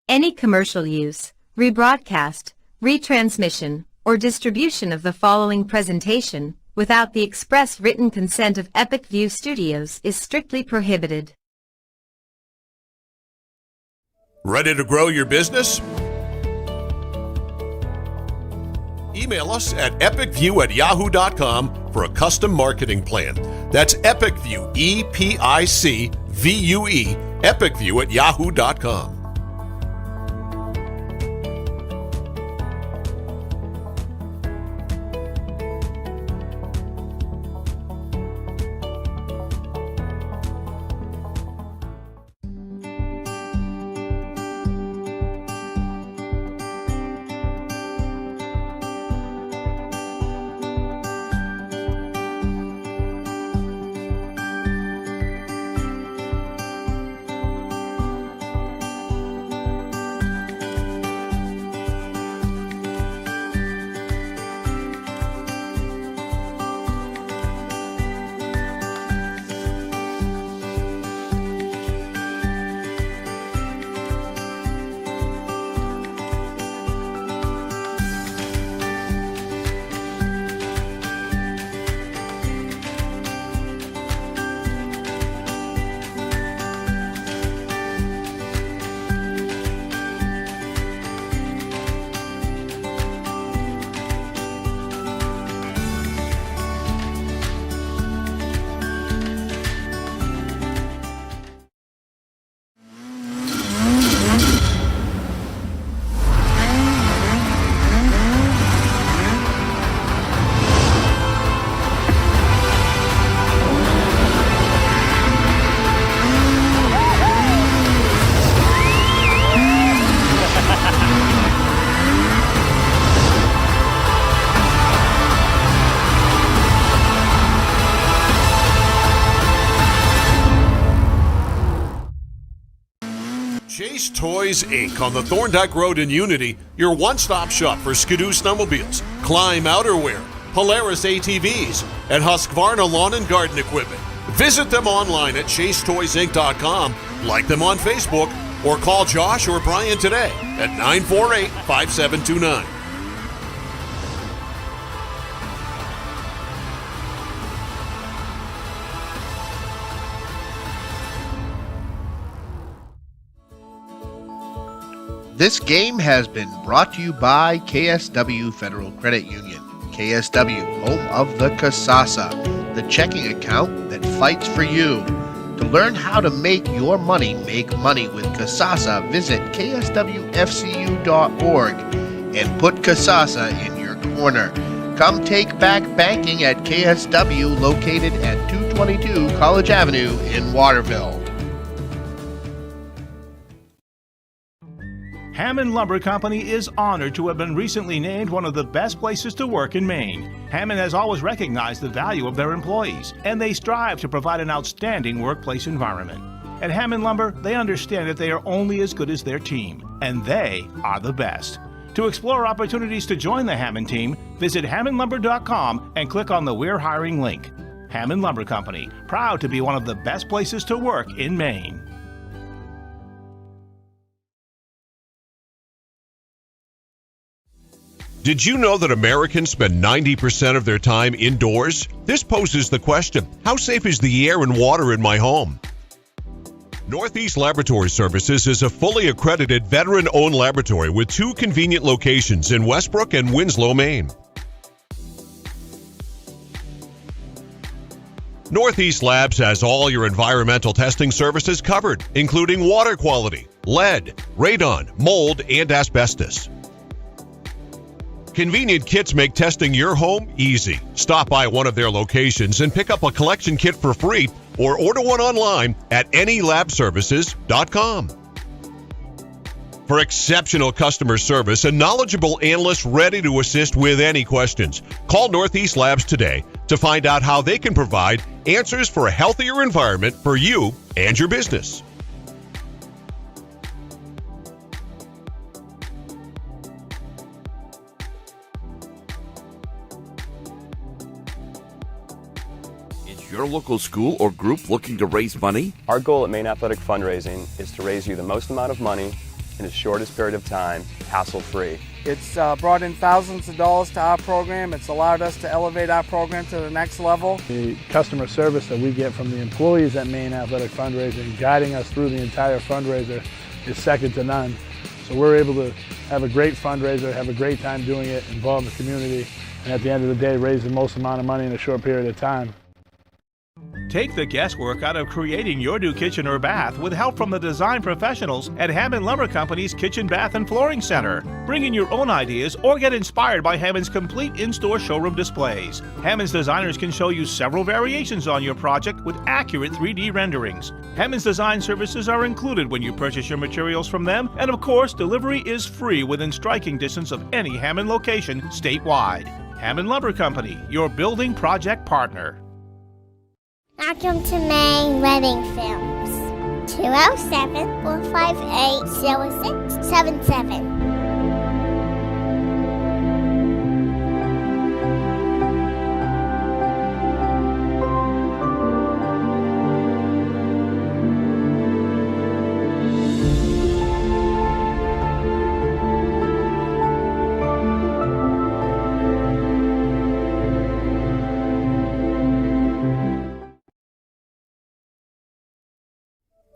Any commercial use, rebroadcast, retransmission, or distribution of the following presentation without the express written consent of Epic View Studios is strictly prohibited. Ready to grow your business? Email us at epicview@yahoo.com for a custom marketing plan. That's EpicView, EPICVUE, epicview@yahoo.com. Chase Toys Inc. on the Thorndike Road in Unity, your one-stop shop for Skidoo snowmobiles, Climb outerwear, Polaris ATVs, and Husqvarna lawn and garden equipment. Visit them online at chasetoysinc.com, like them on Facebook, or call Josh or Brian today at 948-5729. This game has been brought to you by KSW Federal Credit Union. KSW, home of the Kasasa, the checking account that fights for you. To learn how to make your money make money with Kasasa, visit kswfcu.org and put Kasasa in your corner. Come take back banking at KSW, located at 222 College Avenue in Waterville. Hammond Lumber Company is honored to have been recently named one of the best places to work in Maine. Hammond has always recognized the value of their employees, and they strive to provide an outstanding workplace environment. At Hammond Lumber, they understand that they are only as good as their team, and they are the best. To explore opportunities to join the Hammond team, visit hammondlumber.com and click on the We're Hiring link. Hammond Lumber Company, proud to be one of the best places to work in Maine. Did you know that Americans spend 90% of their time indoors? This poses the question, how safe is the air and water in my home? Northeast Laboratory Services is a fully accredited veteran-owned laboratory with 2 convenient locations in Westbrook and Winslow, Maine. Northeast Labs has all your environmental testing services covered, including water quality, lead, radon, mold, and asbestos. Convenient kits make testing your home easy. Stop by one of their locations and pick up a collection kit for free or order one online at anylabservices.com. For exceptional customer service and knowledgeable analysts ready to assist with any questions, call Northeast Labs today to find out how they can provide answers for a healthier environment for you and your business. Your local school or group looking to raise money? Our goal at Maine Athletic Fundraising is to raise you the most amount of money in the shortest period of time, hassle-free. It's brought in thousands of dollars to our program. It's allowed us to elevate our program to the next level. The customer service that we get from the employees at Maine Athletic Fundraising, guiding us through the entire fundraiser, is second to none. So we're able to have a great fundraiser, have a great time doing it, involve the community, and at the end of the day, raise the most amount of money in a short period of time. Take the guesswork out of creating your new kitchen or bath with help from the design professionals at Hammond Lumber Company's Kitchen, Bath, and Flooring Center. Bring in your own ideas or get inspired by Hammond's complete in-store showroom displays. Hammond's designers can show you several variations on your project with accurate 3D renderings. Hammond's design services are included when you purchase your materials from them, and of course, delivery is free within striking distance of any Hammond location statewide. Hammond Lumber Company, your building project partner. Welcome to Maine Wedding Films. 207-458-0677.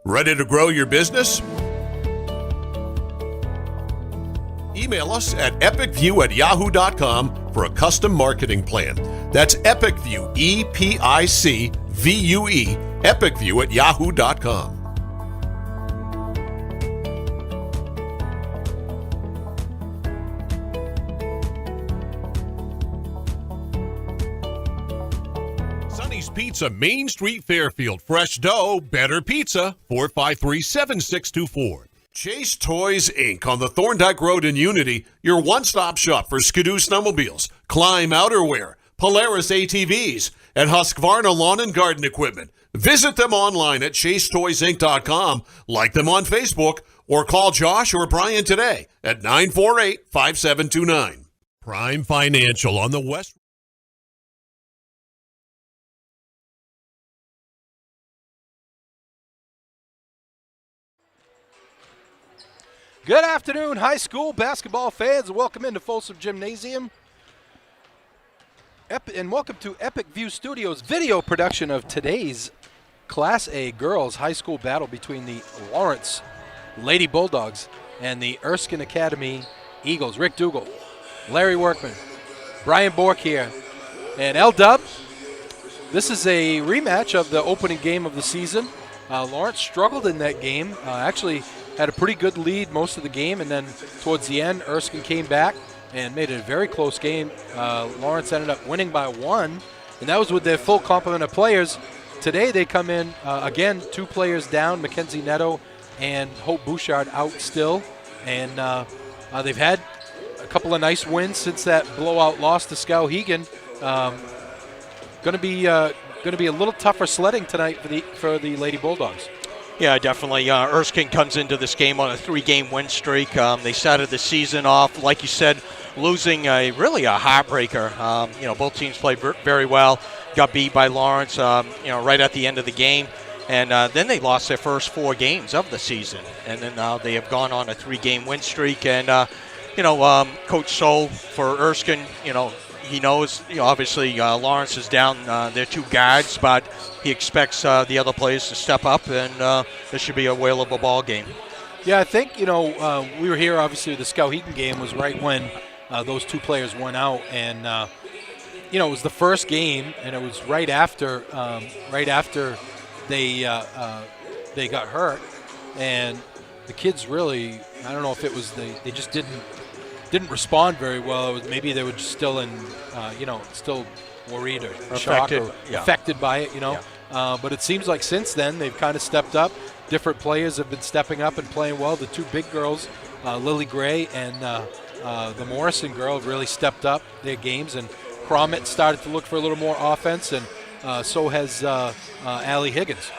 Ready to grow your business? Email us at epicview@yahoo.com for a custom marketing plan. That's EpicView, EPICVUE, epicview@yahoo.com. Sonny's Pizza, Main Street, Fairfield. Fresh dough, better pizza. 453-7624. Chase Toys, Inc. on the Thorndike Road in Unity, your one-stop shop for Skidoo snowmobiles, Climb outerwear, Polaris ATVs, and Husqvarna lawn and garden equipment. Visit them online at chasetoysinc.com, like them on Facebook, or call Josh or Brian today at 948-5729. Prime Financial on the West. Good afternoon, high school basketball fans. Welcome into Folsom Gymnasium. And welcome to Epic View Studios' video production of today's Class A girls high school battle between the Lawrence Lady Bulldogs and the Erskine Academy Eagles. Rick Dougal, Larry Workman, Brian Bork here, and L-Dub. This is a rematch of the opening game of the season. Lawrence struggled in that game, actually had a pretty good lead most of the game, and then towards the end, Erskine came back and made it a very close game. Lawrence ended up winning by 1, and that was with their full complement of players. Today they come in, again, 2 players down, Mackenzie Netto and Hope Bouchard out still, and they've had a couple of nice wins since that blowout loss to Skowhegan. Going to be a little tougher sledding tonight for the Lady Bulldogs. Yeah, definitely. Erskine comes into this game on a 3-game win streak. They started the season off, like you said, losing really a heartbreaker. Both teams played very well. Got beat by Lawrence, right at the end of the game. And then they lost their first 4 games of the season. And then they have gone on a 3-game win streak. And, Coach Soul for Erskine, he knows, obviously Lawrence is down their 2 guards, but he expects the other players to step up, and this should be a whale of a ball game. Yeah, I think, we were here, obviously, the Skowhegan game was right when those 2 players went out, and, it was the first game, and it was right after they got hurt, and the kids really, I don't know if it was they just didn't respond very well. It was maybe they were just still in, still worried or shocked or affected by it, Yeah. But it seems like since then they've kind of stepped up. Different players have been stepping up and playing well. The 2 big girls, Lily Gray and the Morrison girl, have really stepped up their games. And Cromit started to look for a little more offense, and so has Allie Higgins.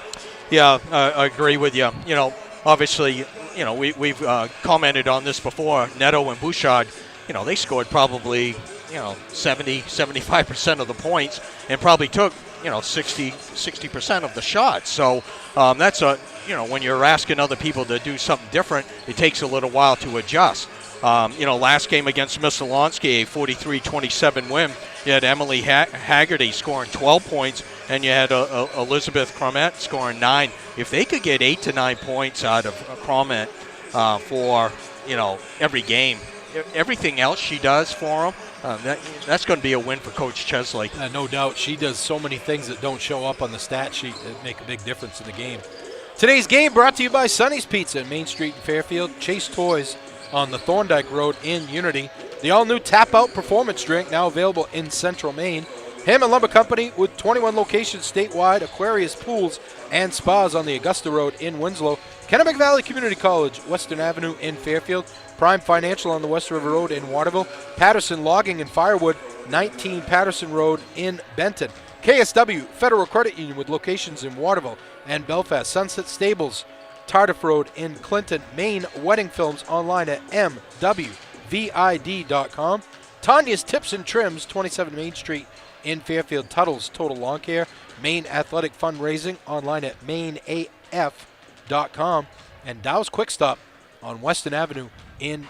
Yeah, I agree with you. Obviously, we've commented on this before. Netto and Bouchard, they scored probably, 70, 75% of the points, and probably took 60% of the shots. So that's when you're asking other people to do something different, it takes a little while to adjust. Last game against Missalonsky, a 43-27 win, you had Emily Haggerty scoring 12 points, and you had Elizabeth Cromet scoring 9. If they could get 8 to 9 points out of Cromet for every game, everything else she does for them, that's going to be a win for Coach Chesley. No doubt. She does so many things that don't show up on the stat sheet that make a big difference in the game. Today's game brought to you by Sonny's Pizza, Main Street in Fairfield, Chase Toys on the Thorndike Road in Unity. The all-new Tap Out Performance Drink, now available in Central Maine. Hammond Lumber Company with 21 locations statewide, Aquarius Pools and Spas on the Augusta Road in Winslow. Kennebec Valley Community College, Western Avenue in Fairfield. Prime Financial on the West River Road in Waterville. Patterson Logging and Firewood, 19 Patterson Road in Benton. KSW Federal Credit Union with locations in Waterville and Belfast. Sunset Stables, Tardif Road in Clinton. Maine Wedding Films online at mwvid.com. Tanya's Tips and Trims, 27 Main Street in Fairfield. Tuttle's Total Lawn Care. Maine Athletic Fundraising online at mainaf.com. And Dow's Quick Stop on Weston Avenue in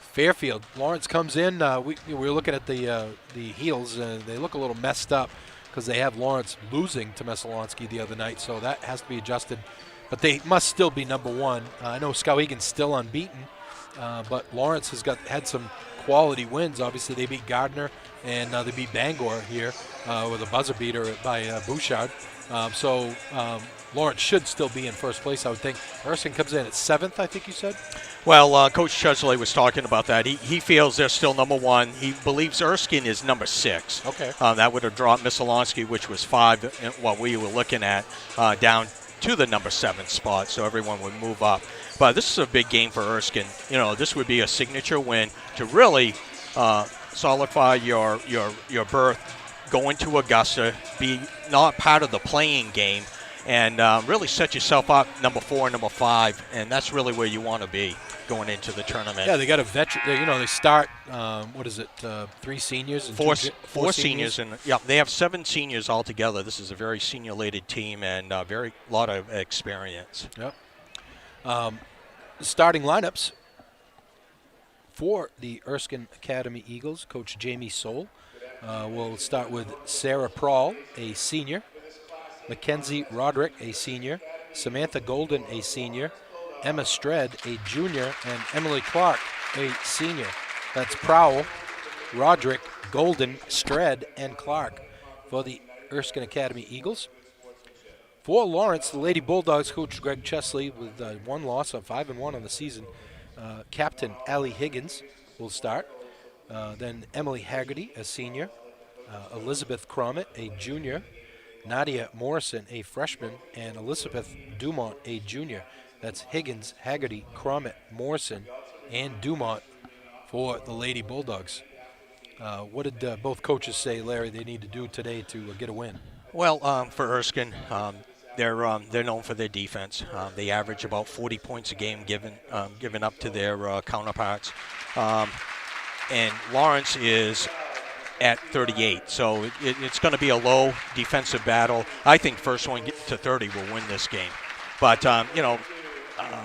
Fairfield. Lawrence comes in. We were looking at the heels. They look a little messed up because they have Lawrence losing to Messalonsky the other night, so that has to be adjusted. But they must still be number one. I know Skowhegan's still unbeaten, but Lawrence has had some quality wins. Obviously, they beat Gardner, and they beat Bangor here with a buzzer beater by Bouchard. So Lawrence should still be in first place, I would think. Erskine comes in at 7th, I think you said? Well, Coach Chesley was talking about that. He feels they're still number one. He believes Erskine is number 6. Okay. That would have dropped Missalonsky, which was 5, what we were looking at, down to the number 7 spot, so everyone would move up. But this is a big game for Erskine. This would be a signature win to really solidify your berth, go into Augusta, be not part of the playing game, and really set yourself up number 4, number 5, and that's really where you want to be going into the tournament. Yeah, they got a veteran. They start. 3 seniors. And 4 seniors, and they have 7 seniors altogether. This is a very senior-laden team and very lot of experience. Yep. Starting lineups for the Erskine Academy Eagles. Coach Jamie Soule. We'll start with Sarah Prawl, a senior. Mackenzie Roderick, a senior. Samantha Golden, a senior. Emma Stred, a junior. And Emily Clark, a senior. That's Prowl, Roderick, Golden, Stred, and Clark for the Erskine Academy Eagles. For Lawrence, the Lady Bulldogs, Coach Greg Chesley with 1 loss on 5-1 on the season. Captain Allie Higgins will start. Then Emily Haggerty, a senior. Elizabeth Cromet, a junior. Nadia Morrison, a freshman. And Elizabeth Dumont, a junior. That's Higgins, Haggerty, Cromet, Morrison, and Dumont for the Lady Bulldogs. What did both coaches say, Larry, they need to do today to get a win? Well, for Erskine, they're known for their defense. They average about 40 points a game given up to their counterparts. And Lawrence is at 38, so it's going to be a low defensive battle. I think first one to 30 will win this game. But,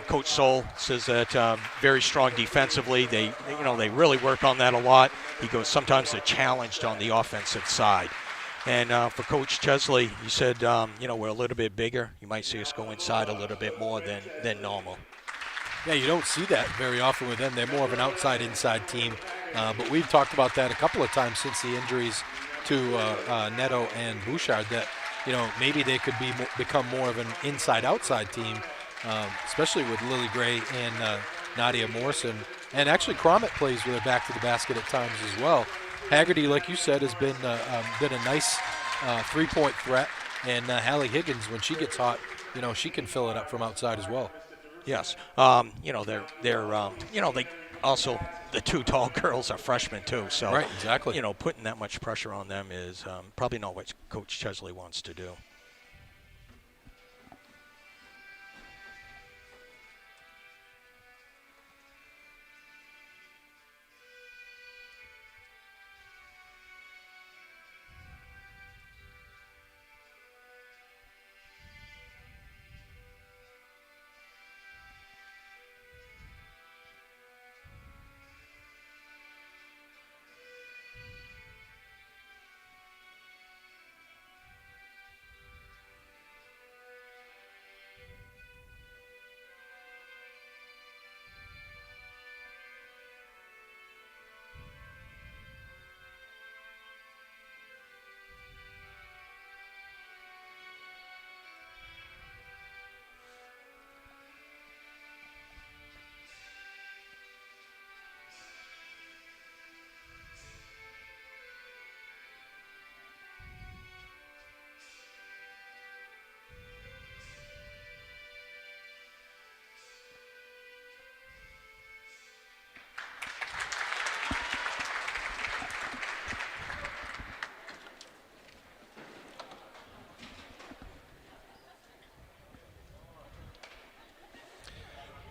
Coach Soule says that very strong defensively. They really work on that a lot. He goes, sometimes they're challenged on the offensive side. And for Coach Chesley, he said, we're a little bit bigger. You might see us go inside a little bit more than normal. Yeah, you don't see that very often with them. They're more of an outside-inside team. But we've talked about that a couple of times since the injuries to Neto and Bouchard, that maybe they could become more of an inside-outside team, especially with Lily Gray and Nadia Morrison. And actually, Cromet plays with her back to the basket at times as well. Haggerty, like you said, has been a nice 3-point threat. And Hallie Higgins, when she gets hot, she can fill it up from outside as well. Yes. They're they also, the 2 tall girls are freshmen too. So, right, exactly. Putting that much pressure on them is probably not what Coach Chesley wants to do.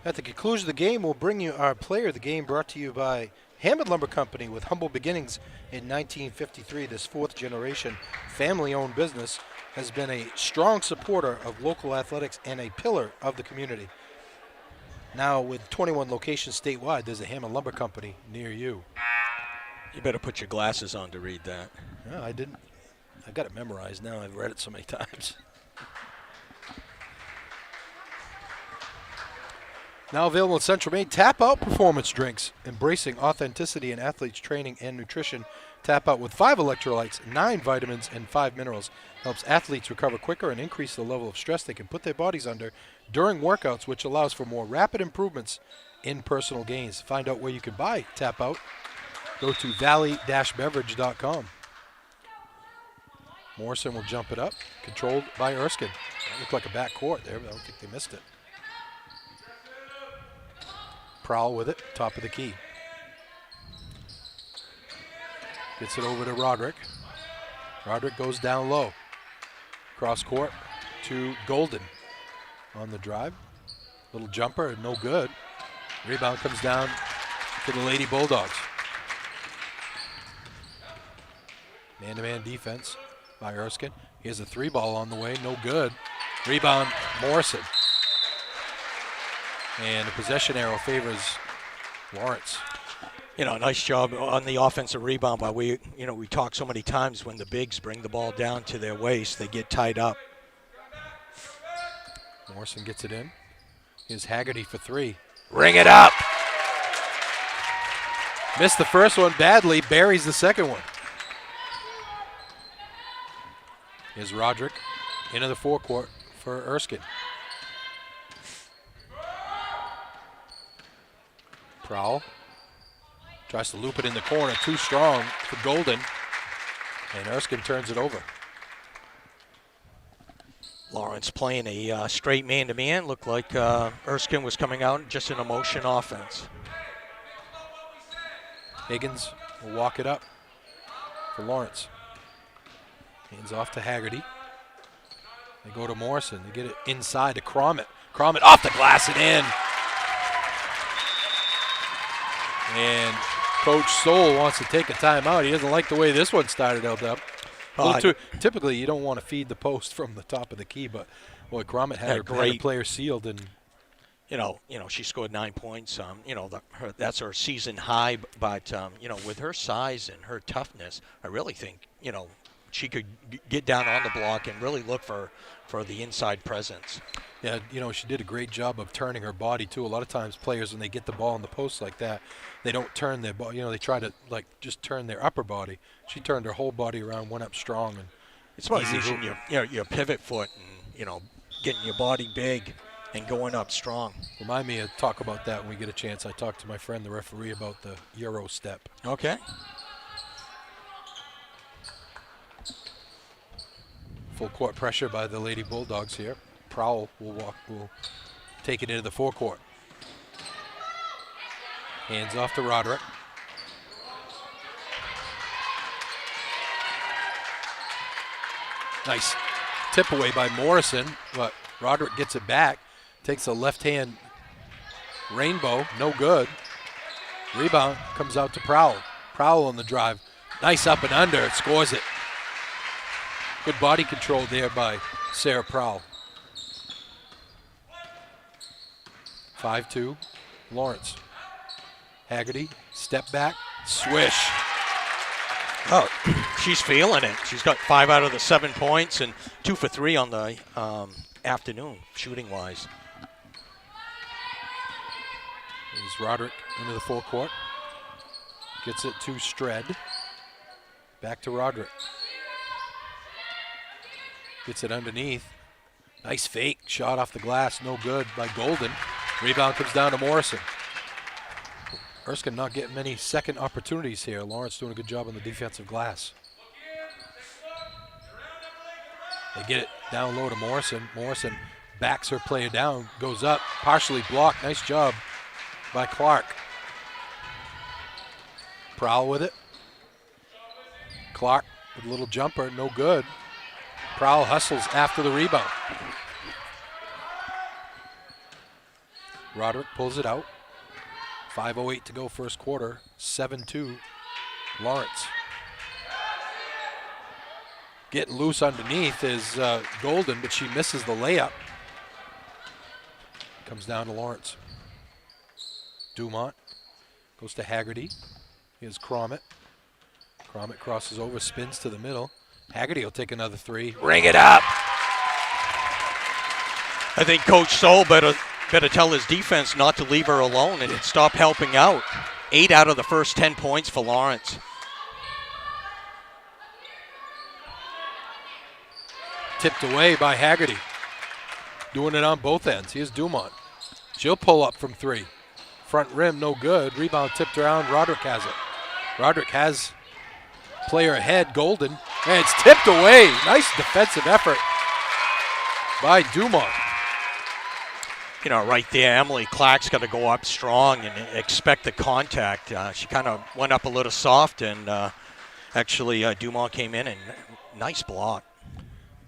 At the conclusion of the game, we'll bring you our player of the game, brought to you by Hammond Lumber Company, with humble beginnings in 1953. This fourth-generation family-owned business has been a strong supporter of local athletics and a pillar of the community. Now, with 21 locations statewide, there's a Hammond Lumber Company near you. You better put your glasses on to read that. No, I didn't. I got it memorized now. I've read it so many times. Now available in Central Maine, Tap Out Performance Drinks. Embracing authenticity in athletes' training and nutrition. Tap Out with 5 electrolytes, 9 vitamins, and 5 minerals. Helps athletes recover quicker and increase the level of stress they can put their bodies under during workouts, which allows for more rapid improvements in personal gains. Find out where you can buy Tap Out. Go to valley-beverage.com. Morrison will jump it up, controlled by Erskine. That looked like a back court there, but I don't think they missed it. Prowl with it, top of the key. Gets it over to Roderick. Roderick goes down low. Cross court to Golden on the drive. Little jumper, no good. Rebound comes down to the Lady Bulldogs. Man-to-man defense by Erskine. Here's a 3-ball on the way, no good. Rebound, Morrison. And the possession arrow favors Lawrence. You know, nice job on the offensive rebound. But we talk so many times when the bigs bring the ball down to their waist, they get tied up. Morrison gets it in. Here's Haggerty for 3. Ring it up. Missed the first one badly, buries the second one. Here's Roderick into the forecourt for Erskine. Prowl tries to loop it in the corner, too strong for Golden, and Erskine turns it over. Lawrence playing a straight man-to-man. Looked like Erskine was coming out just in a motion offense. Higgins will walk it up for Lawrence. Hands off to Haggerty. They go to Morrison. They get it inside to Cromit. Cromit off the glass and in. And Coach Soule wants to take a timeout. He doesn't like the way this one started out up. Typically, you don't want to feed the post from the top of the key, but boy, Cromit had her player sealed, and you know, she scored 9 points. That's her season high. But with her size and her toughness, I really think she could get down on the block and really look for the inside presence. Yeah, she did a great job of turning her body too. A lot of times players, when they get the ball in the post like that, they don't turn their body. They try to just turn their upper body. She turned her whole body around, went up strong, and it's about using your pivot foot and getting your body big and going up strong. Remind me to talk about that when we get a chance. I talked to my friend, the referee, about the Euro step. Okay. Full court pressure by the Lady Bulldogs here. Prowl will take it into the forecourt. Hands off to Roderick. Nice tip away by Morrison, but Roderick gets it back. Takes a left-hand rainbow, no good. Rebound comes out to Prowl. Prowl on the drive. Nice up and under, scores it. Good body control there by Sarah Prowl. 5-2, Lawrence. Haggerty, step back, swish. Oh, she's feeling it. She's got 5 out of the 7 points and 2 for 3 on the afternoon, shooting-wise. There's Roderick into the full court. Gets it to Stred. Back to Roderick. Gets it underneath. Nice fake shot off the glass, no good by Golden. Rebound comes down to Morrison. Erskine not getting many second opportunities here. Lawrence doing a good job on the defensive glass. They get it down low to Morrison. Morrison backs her player down, goes up, partially blocked. Nice job by Clark. Prowl with it. Clark with a little jumper, no good. Prowl hustles after the rebound. Roderick pulls it out. 5:08 to go first quarter. 7-2 Lawrence. Getting loose underneath is Golden, but she misses the layup. Comes down to Lawrence. Dumont goes to Haggerty. Here's Cromit. Cromit crosses over, spins to the middle. Haggerty will take another three. Ring it up! I think Coach Soul better tell his defense not to leave her alone and stop helping out. 8 out of the first 10 points for Lawrence. Tipped away by Haggerty. Doing it on both ends. Here's Dumont. She'll pull up from 3. Front rim, no good. Rebound tipped around. Roderick has it. Roderick has player ahead, Golden. And it's tipped away. Nice defensive effort by Dumont. You know, right there, Emily Clark's got to go up strong and expect the contact. She kind of went up a little soft, and actually Dumont came in and nice block.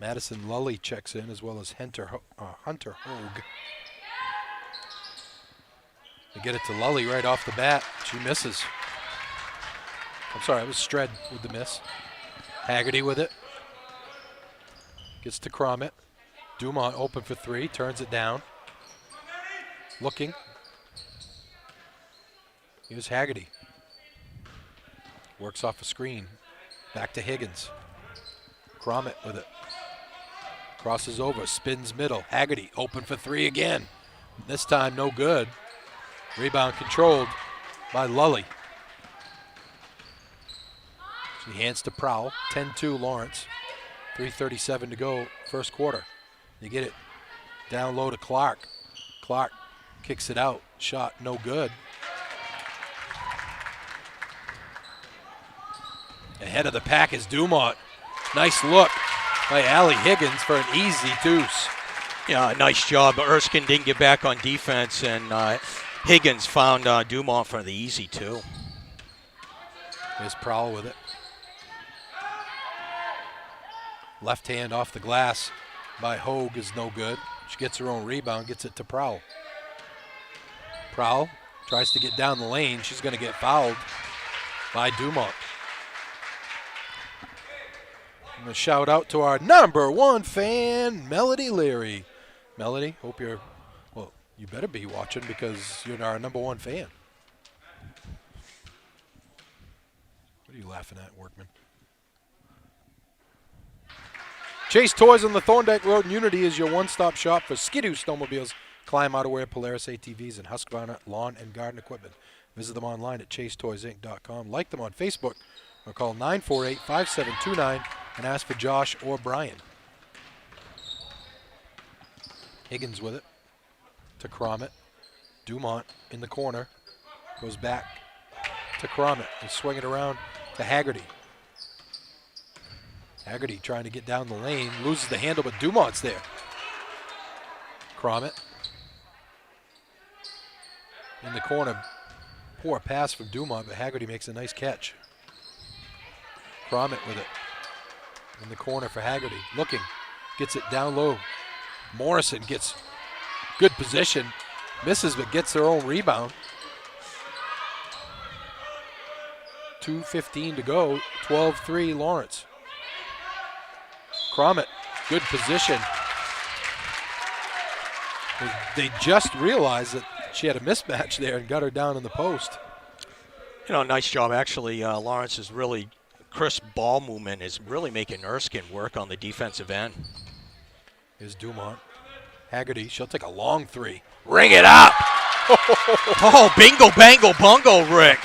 Madison Lully checks in, as well as Hunter Hogue. They get it to Lully right off the bat. She misses. I'm sorry, it was Stred with the miss. Haggerty with it. Gets to Cromit. Dumont open for 3, turns it down. Looking. Here's Haggerty. Works off a screen. Back to Higgins. Cromit with it. Crosses over, spins middle. Haggerty open for 3 again. This time no good. Rebound controlled by Lully. She hands to Prowl. 10-2 Lawrence. 3:37 to go first quarter. They get it down low to Clark. Clark kicks it out. Shot no good. Ahead of the pack is Dumont. Nice look by Allie Higgins for an easy deuce. Yeah, nice job. Erskine didn't get back on defense, and Higgins found Dumont for the easy 2. There's Prowl with it. Left hand off the glass by Hogue is no good. She gets her own rebound, gets it to Prowl. Prowl tries to get down the lane. She's going to get fouled by Dumont. I'm going to shout out to our #1 fan, Melody Leary. Melody, hope you're, well, you better be watching because you're our #1 fan. What are you laughing at, Workman? Chase Toys on the Thorndike Road in Unity is your one-stop shop for Skidoo snowmobiles, Climb Outerwear, Polaris ATVs, and Husqvarna lawn and garden equipment. Visit them online at chasetoysinc.com. Like them on Facebook or call 948-5729 and ask for Josh or Brian. Higgins with it to Cromit. Dumont in the corner. Goes back to Cromit. They swing it around to Haggerty. Haggerty trying to get down the lane. Loses the handle, but Dumont's there. Cromit in the corner. Poor pass from Dumont, but Haggerty makes a nice catch. Cromit with it. In the corner for Haggerty. Looking. Gets it down low. Morrison gets good position. Misses, but gets their own rebound. 2:15 to go. 12-3 Lawrence. Cromit, good position. They just realized that she had a mismatch there and got her down in the post. You know, nice job. Actually, Lawrence is really, crisp ball movement is really making Erskine work on the defensive end. Here's Dumont. Haggerty, she'll take a long 3. Ring it up! Oh, bingo, bango, bungo, Rick.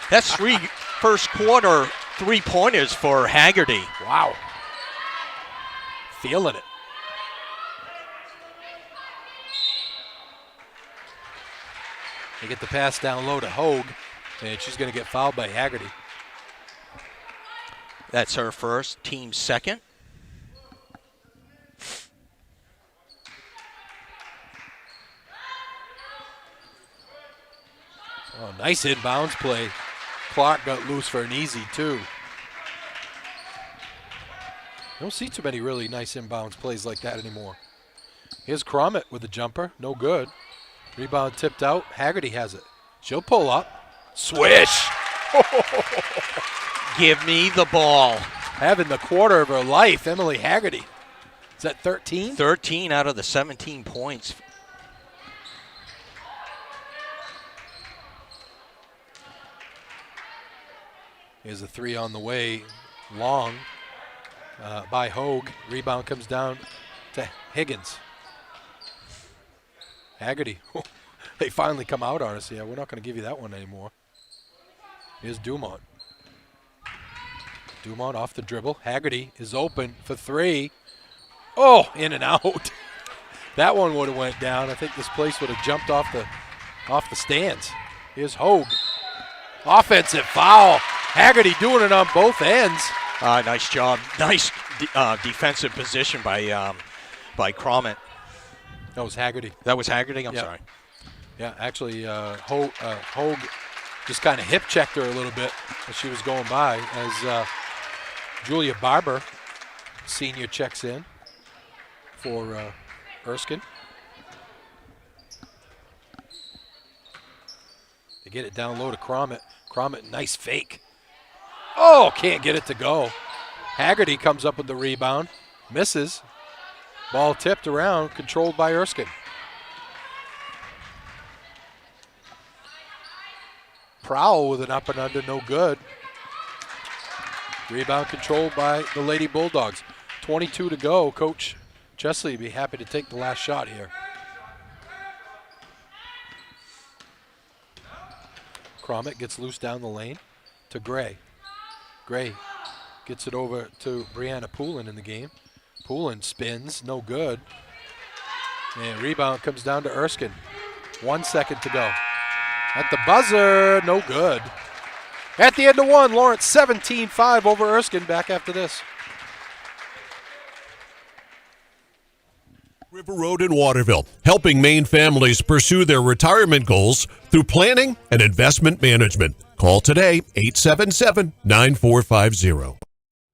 That's 3 first quarter 3-pointers for Haggerty. Wow. Feeling it. They get the pass down low to Hogue, and she's going to get fouled by Haggerty. That's her first, team second. Oh, nice inbounds play. Clark got loose for an easy 2. Don't see too many really nice inbounds plays like that anymore. Here's Cromit with the jumper, no good. Rebound tipped out. Haggerty has it. She'll pull up. Swish! Give me the ball. Having the quarter of her life, Emily Haggerty. Is that 13? 13 out of the 17 points. Here's a three on the way. Long by Hogue. Rebound comes down to Higgins. Haggerty. They finally come out on us. Yeah, we're not going to give you that one anymore. Here's Dumont. Dumont off the dribble. Haggerty is open for three. Oh, in and out. That one would have went down. I think this place would have jumped off the stands. Here's Hogue. Offensive foul. Haggerty doing it on both ends. Nice job. Nice defensive position by Crommett. That was Haggerty. That was Haggerty? I'm sorry. Yeah, actually, Hogue just kind of hip checked her a little bit as she was going by as Julia Barber, senior, checks in for Erskine. They get it down low to Crommett. Crommett, nice fake. Oh, can't get it to go. Haggerty comes up with the rebound, misses. Ball tipped around, controlled by Erskine. Prowl with an up and under, no good. Rebound controlled by the Lady Bulldogs. 22 to go. Coach Chesley would be happy to take the last shot here. Crommett gets loose down the lane to Gray. Gray gets it over to Brianna Poulin in the game. Poulin spins, no good. And rebound comes down to Erskine. 1 second to go. At the buzzer, no good. At the end of one, Lawrence 17-5 over Erskine. Back after this. River Road in Waterville, helping Maine families pursue their retirement goals through planning and investment management. Call today, 877-9450.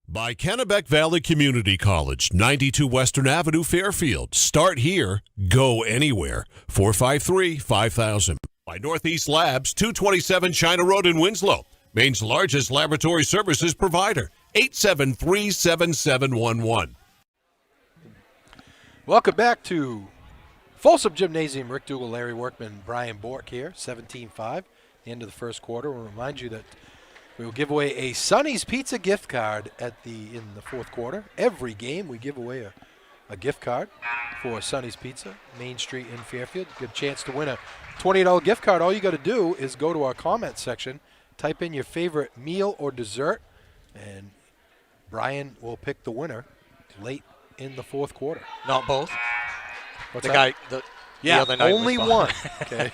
By Kennebec Valley Community College, 92 Western Avenue, Fairfield. Start here, go anywhere. 453-5000. By Northeast Labs, 227 China Road in Winslow. Maine's largest laboratory services provider, 873-7711. Welcome back to Folsom Gymnasium. Rick Dougal, Larry Workman, Brian Bork here, 17-5. The end of the first quarter. We'll remind you that we will give away a Sonny's Pizza gift card in the fourth quarter. Every game we give away a gift card for Sonny's Pizza, Main Street in Fairfield. Good chance to win a $20 gift card. All you got to do is go to our comment section, type in your favorite meal or dessert, and Brian will pick the winner late in the fourth quarter. Not both? What's the that? guy, the yeah, other night only was one. Okay.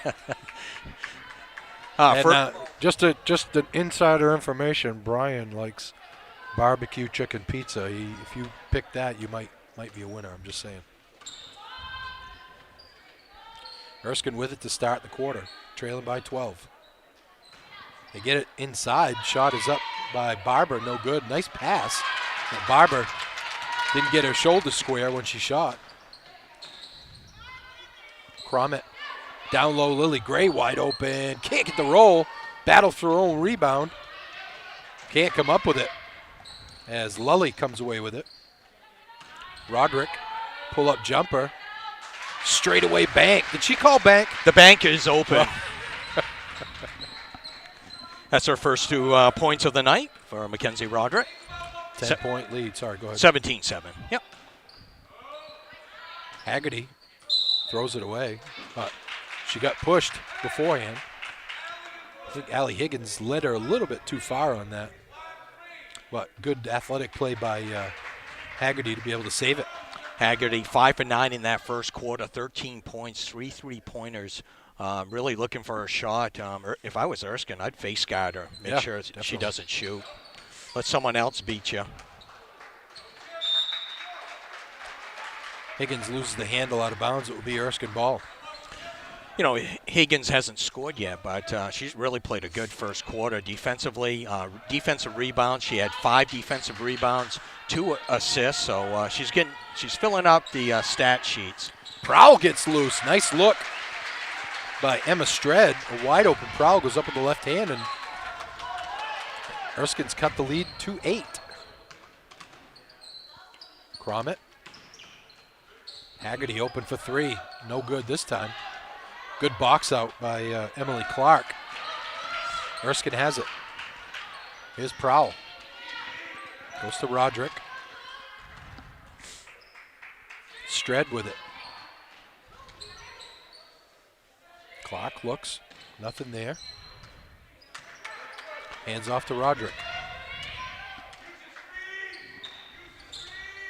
Just the insider information, Brian likes barbecue chicken pizza. If you pick that, you might be a winner. I'm just saying. Erskine with it to start the quarter, trailing by 12. They get it inside. Shot is up by Barber, no good. Nice pass. But Barber didn't get her shoulder square when she shot. Crommett down low, Lily Gray wide open. Can't get the roll. Battle for her own rebound. Can't come up with it as Lully comes away with it. Roderick, pull up jumper. Straightaway bank. Did she call bank? The bank is open. That's her first 2 points of the night for Mackenzie Roderick. 10-point lead. Sorry, go ahead. 17-7. Yep. Haggerty throws it away, but she got pushed beforehand. I think Allie Higgins led her a little bit too far on that. But good athletic play by Haggerty to be able to save it. Haggerty 5 for 9 in that first quarter, 13 points, 3 3-pointers. Really looking for a shot. If I was Erskine, I'd face guard her, make sure definitely. she doesn't shoot. Let someone else beat you. Higgins loses the handle out of bounds. It will be Erskine ball. You know, Higgins hasn't scored yet, but she's really played a good first quarter defensively. Defensive rebounds, she had 5 defensive rebounds, 2 assists, so she's filling up the stat sheets. Prowl gets loose. Nice look. by Emma Stred. A wide open prowl goes up with the left hand, and Erskine's cut the lead to 8. Cromit. Haggerty open for 3. No good this time. Good box out by Emily Clark. Erskine has it. Here's Prowl. Goes to Roderick. Stred with it. Clark looks. Nothing there. Hands off to Roderick.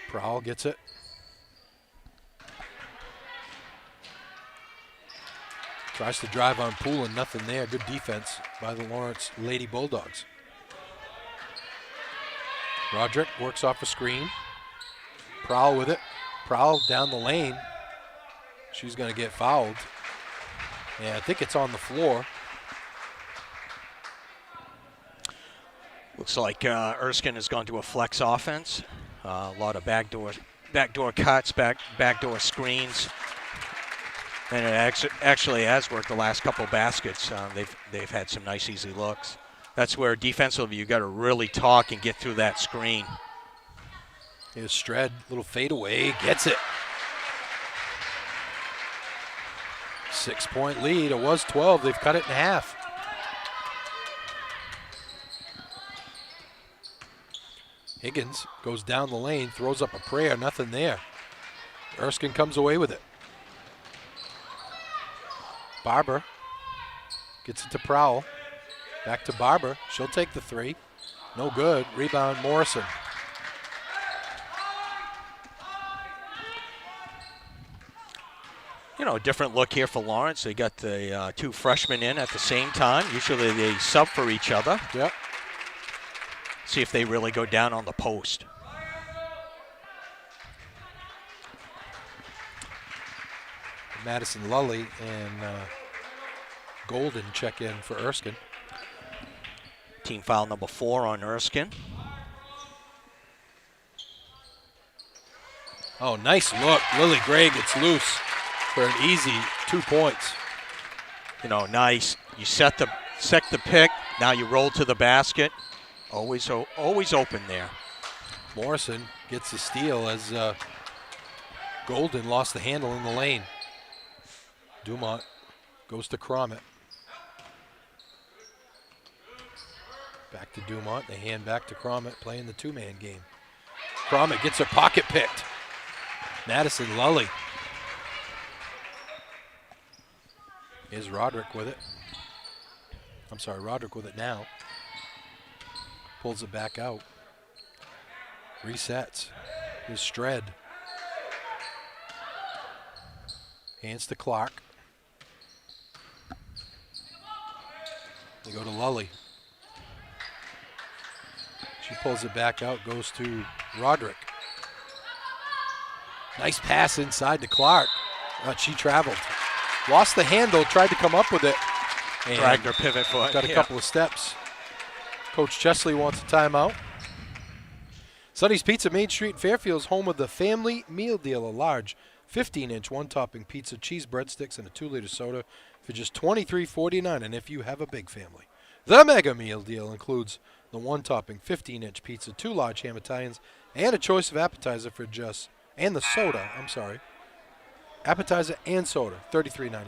Prowl gets it. Tries to drive on Poole and nothing there. Good defense by the Lawrence Lady Bulldogs. Roderick works off a screen. Prowl with it. Prowl down the lane. She's going to get fouled. Yeah, I think it's on the floor. Looks like Erskine has gone to a flex offense. A lot of backdoor cuts, backdoor screens. And it actually has worked the last couple baskets. They've had some nice easy looks. That's where defensively you got to really talk and get through that screen. Here's Stred, little fadeaway, gets it. 6-point lead. It was 12. They've cut it in half. Higgins goes down the lane, throws up a prayer, nothing there. Erskine comes away with it. Barber gets it to Prowl. Back to Barber. She'll take the 3. No good. Rebound Morrison. You know, a different look here for Lawrence. They got the 2 freshmen in at the same time. Usually they sub for each other. Yep. See if they really go down on the post. Madison Lully and Golden check in for Erskine. Team foul number 4 on Erskine. Oh, nice look. Lily Gray gets loose for an easy 2 points. You know, nice. You set the pick. Now you roll to the basket. Always open there. Morrison gets the steal as Golden lost the handle in the lane. Dumont goes to Cromit. Back to Dumont. They hand back to Cromit, playing the 2-man game. Cromit gets her pocket picked. Madison Lully. Here's Roderick with it. I'm sorry, Roderick with it now. Pulls it back out. Resets. Here's Stred. Hands to Clark. They go to Lully. She pulls it back out, goes to Roderick. Nice pass inside to Clark. She traveled. Lost the handle, tried to come up with it. And dragged her pivot foot. Got a couple of steps. Coach Chesley wants a timeout. Sonny's Pizza, Main Street in Fairfield, is home of the family meal deal. A large 15-inch one-topping pizza, cheese breadsticks, and a 2-liter soda for just $23.49. And if you have a big family, the mega meal deal includes the one-topping 15-inch pizza, 2 large ham Italians, and a choice of appetizer for just, and the soda, I'm sorry. Appetizer and soda, $33.99.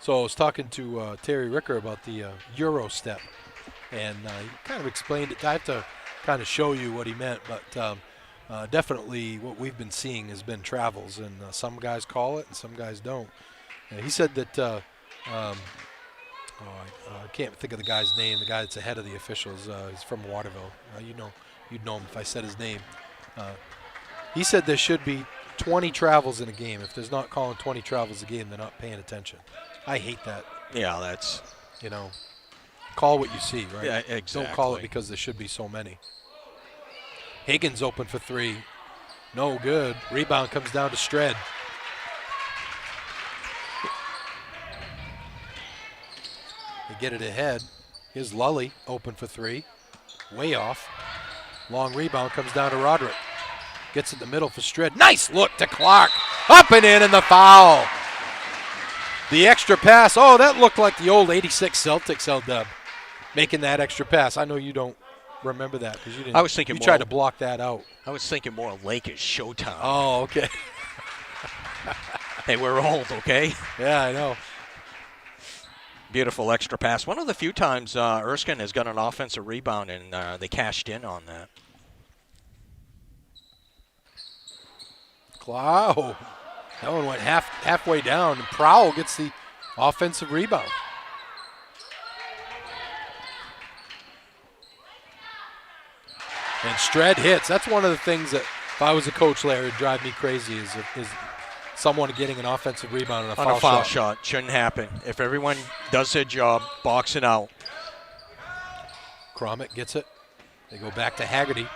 So I was talking to Terry Ricker about the Euro step, and he kind of explained it. I have to kind of show you what he meant, but definitely what we've been seeing has been travels, and some guys call it and some guys don't. And he said that, I can't think of the guy's name, the guy that's ahead of the officials. He's from Waterville. You'd know him if I said his name. He said there should be 20 travels in a game. If there's not calling 20 travels a game, they're not paying attention. I hate that. Yeah, that's... Call what you see, right? Yeah, exactly. Don't call it because there should be so many. Higgins open for 3. No good. Rebound comes down to Stred. They get it ahead. Here's Lully open for 3. Way off. Long rebound comes down to Roderick. Gets it in the middle for Stred. Nice look to Clark. Up and in the foul. The extra pass. Oh, that looked like the old 86 Celtics, L-Dub, making that extra pass. I know you don't remember that because you didn't. I was thinking you more, tried to block that out. I was thinking more Lakers Showtime. Oh, okay. Hey, we're old, okay? Yeah, I know. Beautiful extra pass. One of the few times Erskine has got an offensive rebound, and they cashed in on that. Wow. That one went halfway down, and Prowl gets the offensive rebound. And Stred hits. That's one of the things that, if I was a coach, Larry, would drive me crazy is someone getting an offensive rebound on a foul shot. Shouldn't happen. If everyone does their job, box it out. Cromit gets it. They go back to Haggerty.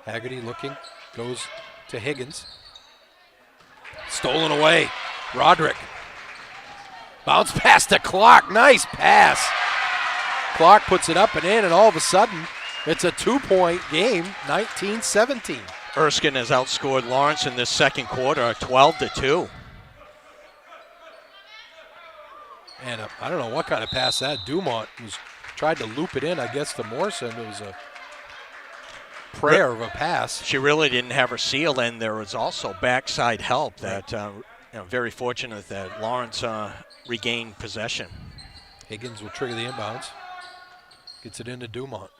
Haggerty looking, goes to Higgins. Stolen away. Roderick. Bounce pass to Clark. Nice pass. Clark puts it up and in, and all of a sudden, it's a 2-point game, 19-17. Erskine has outscored Lawrence in this second quarter, 12-2. And I don't know what kind of pass that. Dumont tried to loop it in, I guess, to Morrison. It was a prayer of a pass. She really didn't have her seal, and there was also backside help that, very fortunate that Lawrence regained possession. Higgins will trigger the inbounds. Gets it into Dumont.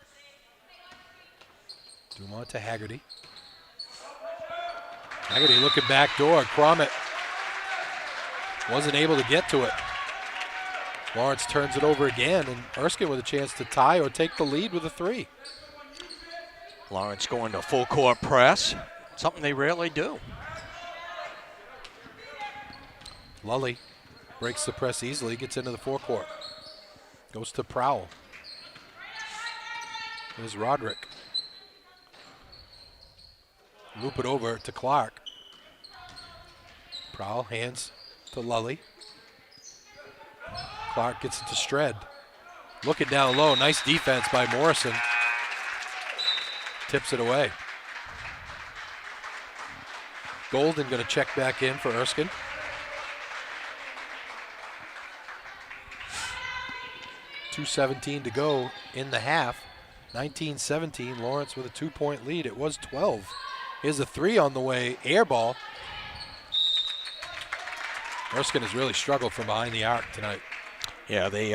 Dumont to Haggerty. Haggerty looking back door. Cromit wasn't able to get to it. Lawrence turns it over again, and Erskine with a chance to tie or take the lead with a 3. Lawrence going to full court press, something they rarely do. Lully breaks the press easily, gets into the forecourt. Goes to Prowl. There's Roderick. Loop it over to Clark. Prowl hands to Lully. Clark gets it to Stred. Looking down low, nice defense by Morrison. Tips it away. Golden going to check back in for Erskine. .2:17 to go in the half. 19-17, Lawrence with a 2-point lead. It was 12. Here's a 3 on the way, air ball. Erskine has really struggled from behind the arc tonight. Yeah, they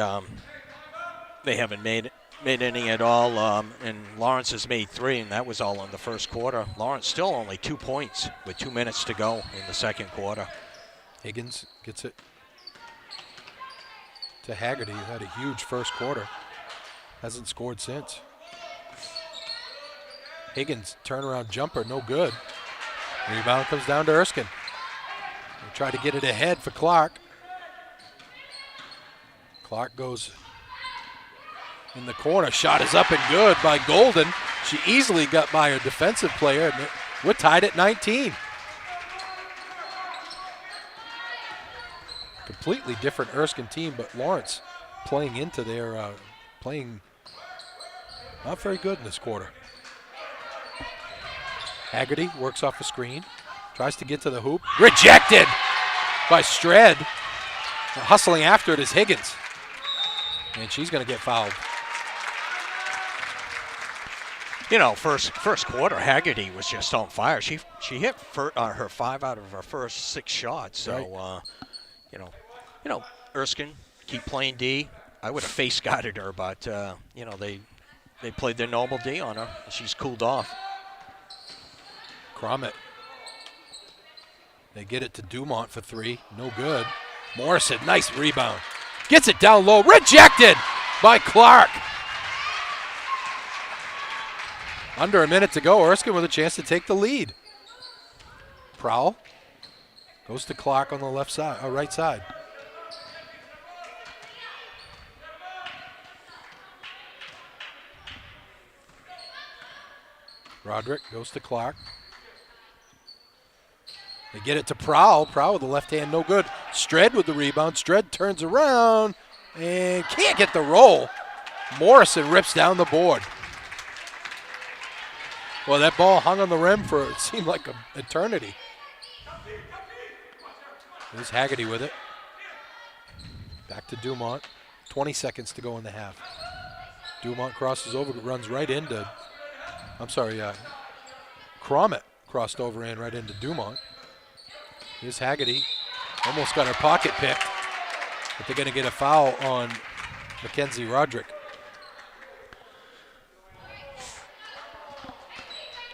haven't made any at all, and Lawrence has made 3, and that was all in the first quarter. Lawrence still only 2 points with 2 minutes to go in the second quarter. Higgins gets it to Haggerty, who had a huge first quarter. Hasn't scored since. Higgins, turnaround jumper, no good. Rebound comes down to Erskine. They try to get it ahead for Clark. Clark goes in the corner. Shot is up and good by Golden. She easily got by her defensive player, and we're tied at 19. Completely different Erskine team, but Lawrence playing into their playing not very good in this quarter. Haggerty works off a screen, tries to get to the hoop. Rejected by Stred. Hustling after it is Higgins. And she's going to get fouled. You know, first quarter, Haggerty was just on fire. She hit her 5 out of her first 6 shots. So, right. You know, Erskine keep playing D. I would have face guarded her, but they played their normal D on her. She's cooled off. Cromit. They get it to Dumont for 3. No good. Morrison, nice rebound. Gets it down low. Rejected by Clark. Under a minute to go. Erskine with a chance to take the lead. Prowl goes to Clark on the left side, right side. Roderick goes to Clark. They get it to Prowl. Prowl with the left hand, no good. Stred with the rebound. Stred turns around and can't get the roll. Morrison rips down the board. Well, that ball hung on the rim for, it seemed like an eternity. There's Haggerty with it. Back to Dumont. 20 seconds to go in the half. Dumont crosses over, runs right into, Cromit crossed over and right into Dumont. Here's Haggerty. Almost got her pocket picked, but they're going to get a foul on Mackenzie Roderick.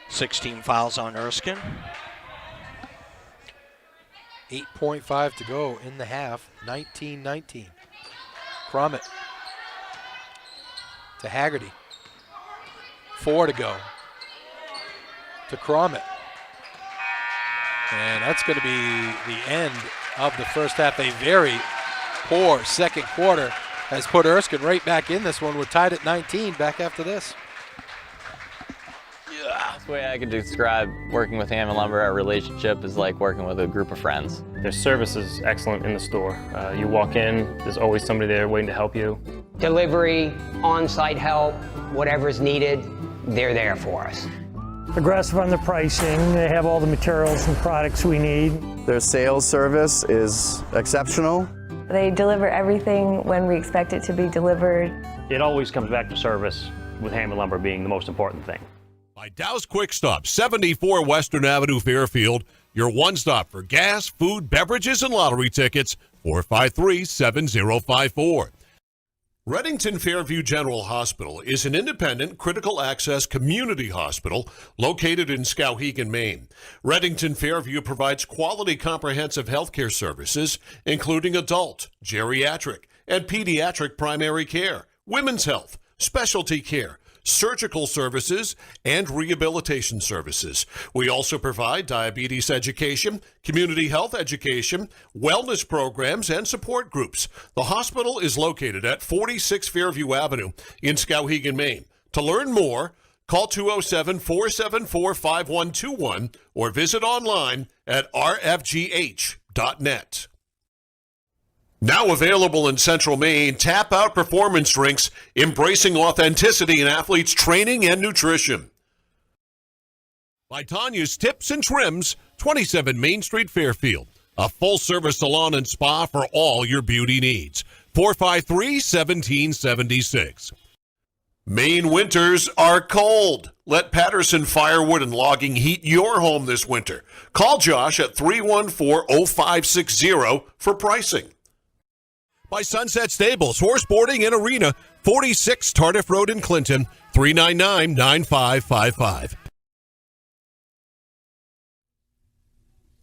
16 fouls on Erskine. 8.5 to go in the half, 19-19. Cromit to Haggerty. 4 to go to Cromit. And that's going to be the end of the first half. A very poor second quarter has put Erskine right back in this one. We're tied at 19 back after this. The way I could describe working with Hammond Lumber, our relationship is like working with a group of friends. Their service is excellent in the store. You walk in, there's always somebody there waiting to help you. Delivery, on-site help, whatever is needed, they're there for us. Aggressive on the pricing. They have all the materials and products we need. Their sales service is exceptional. They deliver everything when we expect it to be delivered. It always comes back to service, with Hammond Lumber being the most important thing. By Dow's Quick Stop, 74 Western Avenue, Fairfield. Your one stop for gas, food, beverages, and lottery tickets. 453-7054. Reddington Fairview General Hospital is an independent critical access community hospital located in Skowhegan, Maine. Reddington Fairview provides quality comprehensive health care services, including adult, geriatric, and pediatric primary care, women's health, specialty care, surgical services, and rehabilitation services. We also provide diabetes education, community health education, wellness programs, and support groups. The hospital is located at 46 Fairview Avenue in Skowhegan, Maine. To learn more, call 207-474-5121 or visit online at rfgh.net. Now available in Central Maine, Tap Out Performance Drinks, embracing authenticity in athletes' training and nutrition. By Tanya's Tips and Trims, 27 Main Street, Fairfield. A full-service salon and spa for all your beauty needs. 453-1776. Maine winters are cold. Let Patterson Firewood and Logging heat your home this winter. Call Josh at 314-0560 for pricing. By Sunset Stables, Horse Boarding and Arena, 46 Tardif Road in Clinton, 399-9555.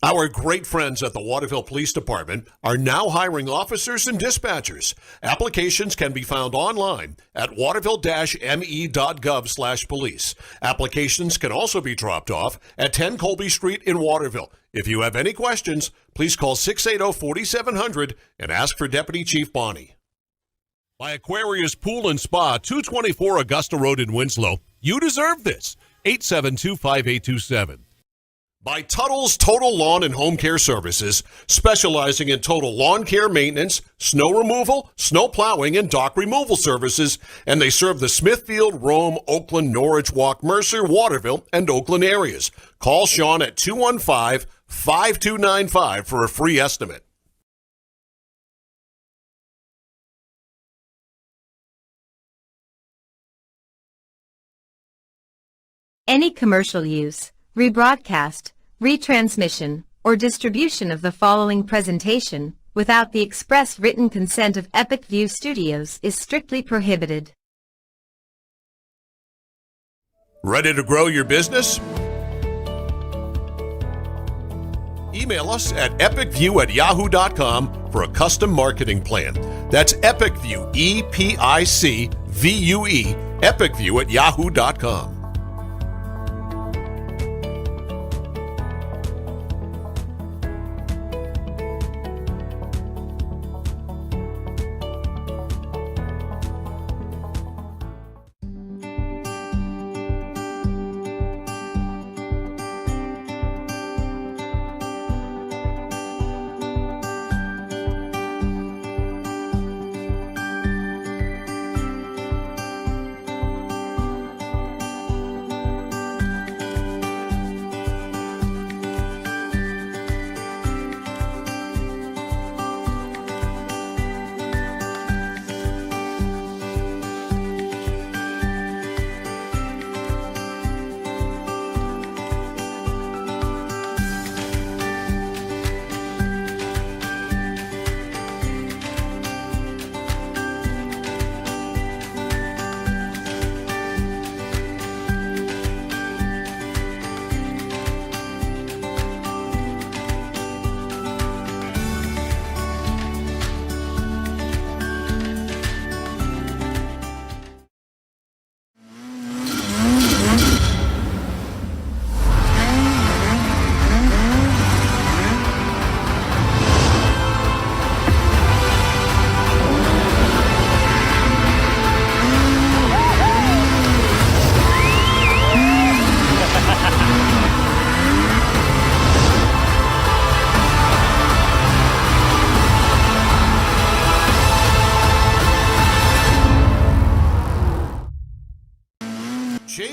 Our great friends at the Waterville Police Department are now hiring officers and dispatchers. Applications can be found online at waterville-me.gov/police. Applications can also be dropped off at 10 Colby Street in Waterville. If you have any questions, please call 680-4700 and ask for Deputy Chief Bonney. By Aquarius Pool and Spa, 224 Augusta Road in Winslow. You deserve this. 872-5827. By Tuttle's Total Lawn and Home Care Services, specializing in total lawn care maintenance, snow removal, snow plowing, and dock removal services, and they serve the Smithfield, Rome, Oakland, Norwich, Walk, Mercer, Waterville, and Oakland areas. Call Sean at 215-5295 for a free estimate. Any commercial use, rebroadcast, retransmission, or distribution of the following presentation without the express written consent of Epic View Studios is strictly prohibited. Ready to grow your business? Email us at epicview@yahoo.com for a custom marketing plan. That's Epicview, EPICVUE, epicview@yahoo.com.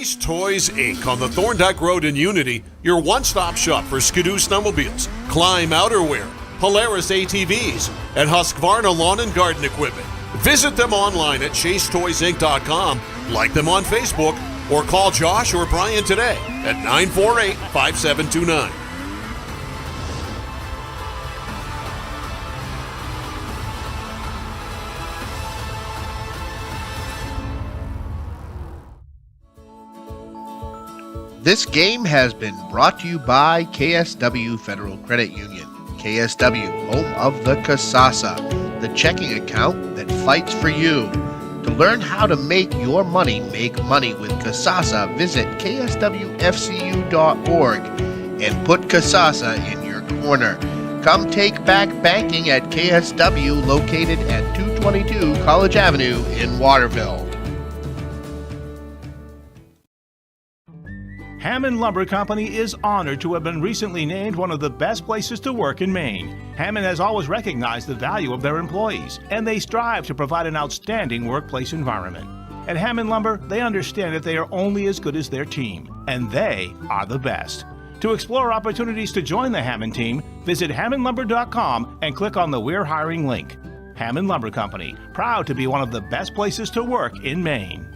Chase Toys Inc. on the Thorndike Road in Unity, your one-stop shop for Skidoo snowmobiles, Climb outerwear, Polaris ATVs, and Husqvarna lawn and garden equipment. Visit them online at chasetoysinc.com, like them on Facebook, or call Josh or Brian today at 948-5729. This game has been brought to you by KSW Federal Credit Union. KSW, home of the Kasasa, the checking account that fights for you. To learn how to make your money make money with Kasasa, visit kswfcu.org and put Kasasa in your corner. Come take back banking at KSW, located at 222 College Avenue in Waterville. Hammond Lumber Company is honored to have been recently named one of the best places to work in Maine. Hammond has always recognized the value of their employees, and they strive to provide an outstanding workplace environment. At Hammond Lumber, they understand that they are only as good as their team, and they are the best. To explore opportunities to join the Hammond team, visit hammondlumber.com and click on the We're Hiring link. Hammond Lumber Company, proud to be one of the best places to work in Maine.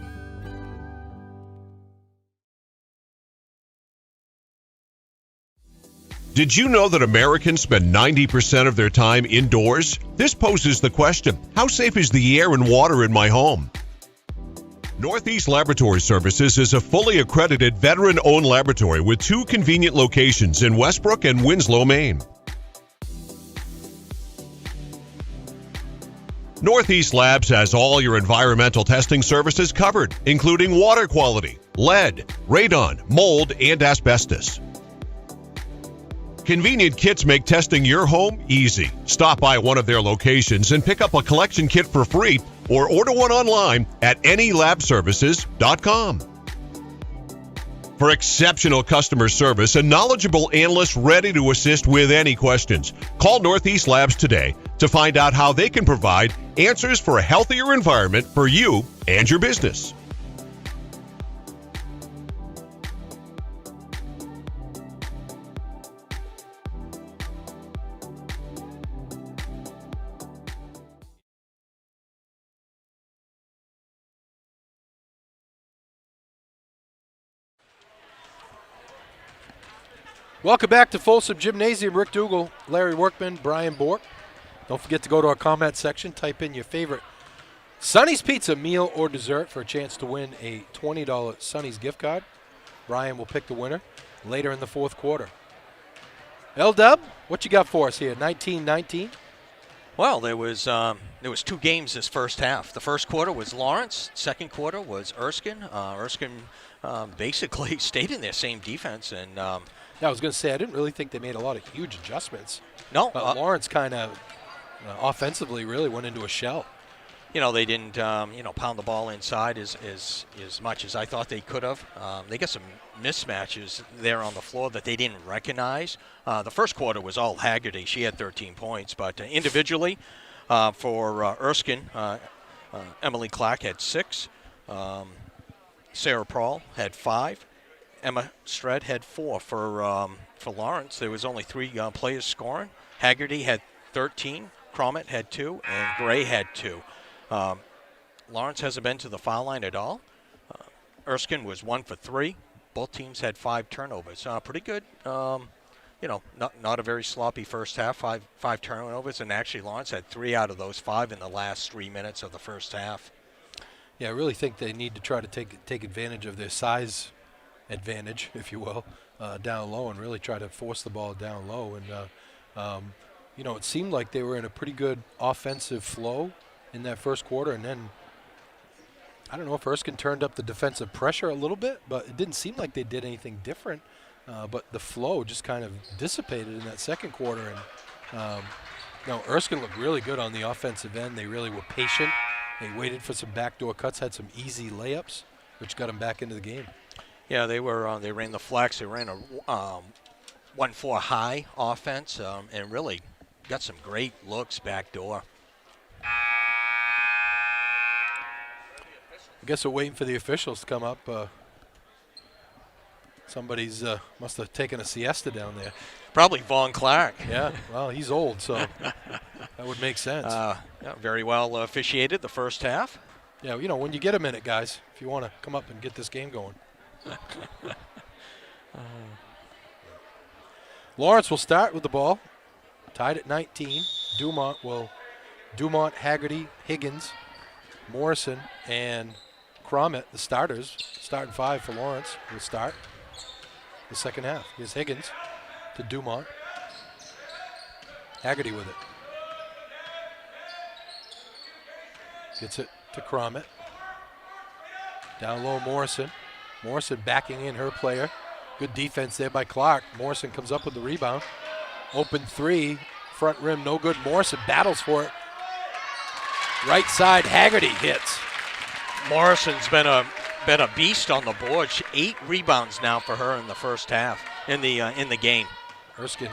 Did you know that Americans spend 90% of their time indoors? This poses the question, how safe is the air and water in my home? Northeast Laboratory Services is a fully accredited veteran-owned laboratory with 2 convenient locations in Westbrook and Winslow, Maine. Northeast Labs has all your environmental testing services covered, including water quality, lead, radon, mold, and asbestos. Convenient kits make testing your home easy. Stop by one of their locations and pick up a collection kit for free or order one online at anylabservices.com. For exceptional customer service and knowledgeable analysts ready to assist with any questions, call Northeast Labs today to find out how they can provide answers for a healthier environment for you and your business. Welcome back to Folsom Gymnasium. Rick Dougal, Larry Workman, Brian Bork. Don't forget to go to our comment section. Type in your favorite Sonny's Pizza meal or dessert for a chance to win a $20 Sonny's gift card. Brian will pick the winner later in the fourth quarter. L-Dub, what you got for us here? 19-19? Well, there was 2 games this first half. The first quarter was Lawrence. Second quarter was Erskine. Erskine basically stayed in their same defense. And yeah, I was going to say, I didn't really think they made a lot of huge adjustments. No. But Lawrence kind of offensively really went into a shell. They didn't, pound the ball inside as much as I thought they could have. They got some mismatches there on the floor that they didn't recognize. The first quarter was all Haggerty. She had 13 points. But individually, for Erskine, Emily Clark had 6. Sarah Prawl had 5. Emma Stred had 4. For Lawrence, there was only 3 players scoring. Haggerty had 13. Cromit had 2. And Gray had 2. Lawrence hasn't been to the foul line at all. Erskine was 1 for 3. Both teams had 5 turnovers. Pretty good. Not a very sloppy first half. Five turnovers, and actually Lawrence had 3 out of those 5 in the last 3 minutes of the first half. Yeah, I really think they need to try to take advantage of their size advantage, if you will, down low, and really try to force the ball down low. And it seemed like they were in a pretty good offensive flow in that first quarter, and then I don't know if Erskine turned up the defensive pressure a little bit, but it didn't seem like they did anything different. But the flow just kind of dissipated in that second quarter, and Erskine looked really good on the offensive end. They really were patient. They waited for some backdoor cuts, had some easy layups, which got them back into the game. Yeah, they ran the flex. They ran a 1-4 high offense, and really got some great looks backdoor. I guess we're waiting for the officials to come up. Somebody's must have taken a siesta down there. Probably Vaughn Clark. Yeah, well, he's old, so that would make sense. Yeah, very well officiated the first half. Yeah, you know, when you get a minute, guys, if you want to come up and get this game going. Lawrence will start with the ball, tied at 19. Dumont, Haggerty, Higgins, Morrison, and Crommett, the starters. Starting 5 for Lawrence will start the second half. Here's Higgins to Dumont. Haggerty with it. Gets it to Crommett. Down low, Morrison. Morrison backing in her player. Good defense there by Clark. Morrison comes up with the rebound. Open 3, front rim, no good. Morrison battles for it. Right side, Haggerty hits. Morrison's been a beast on the board. 8 rebounds now for her in the first half in the game. Erskine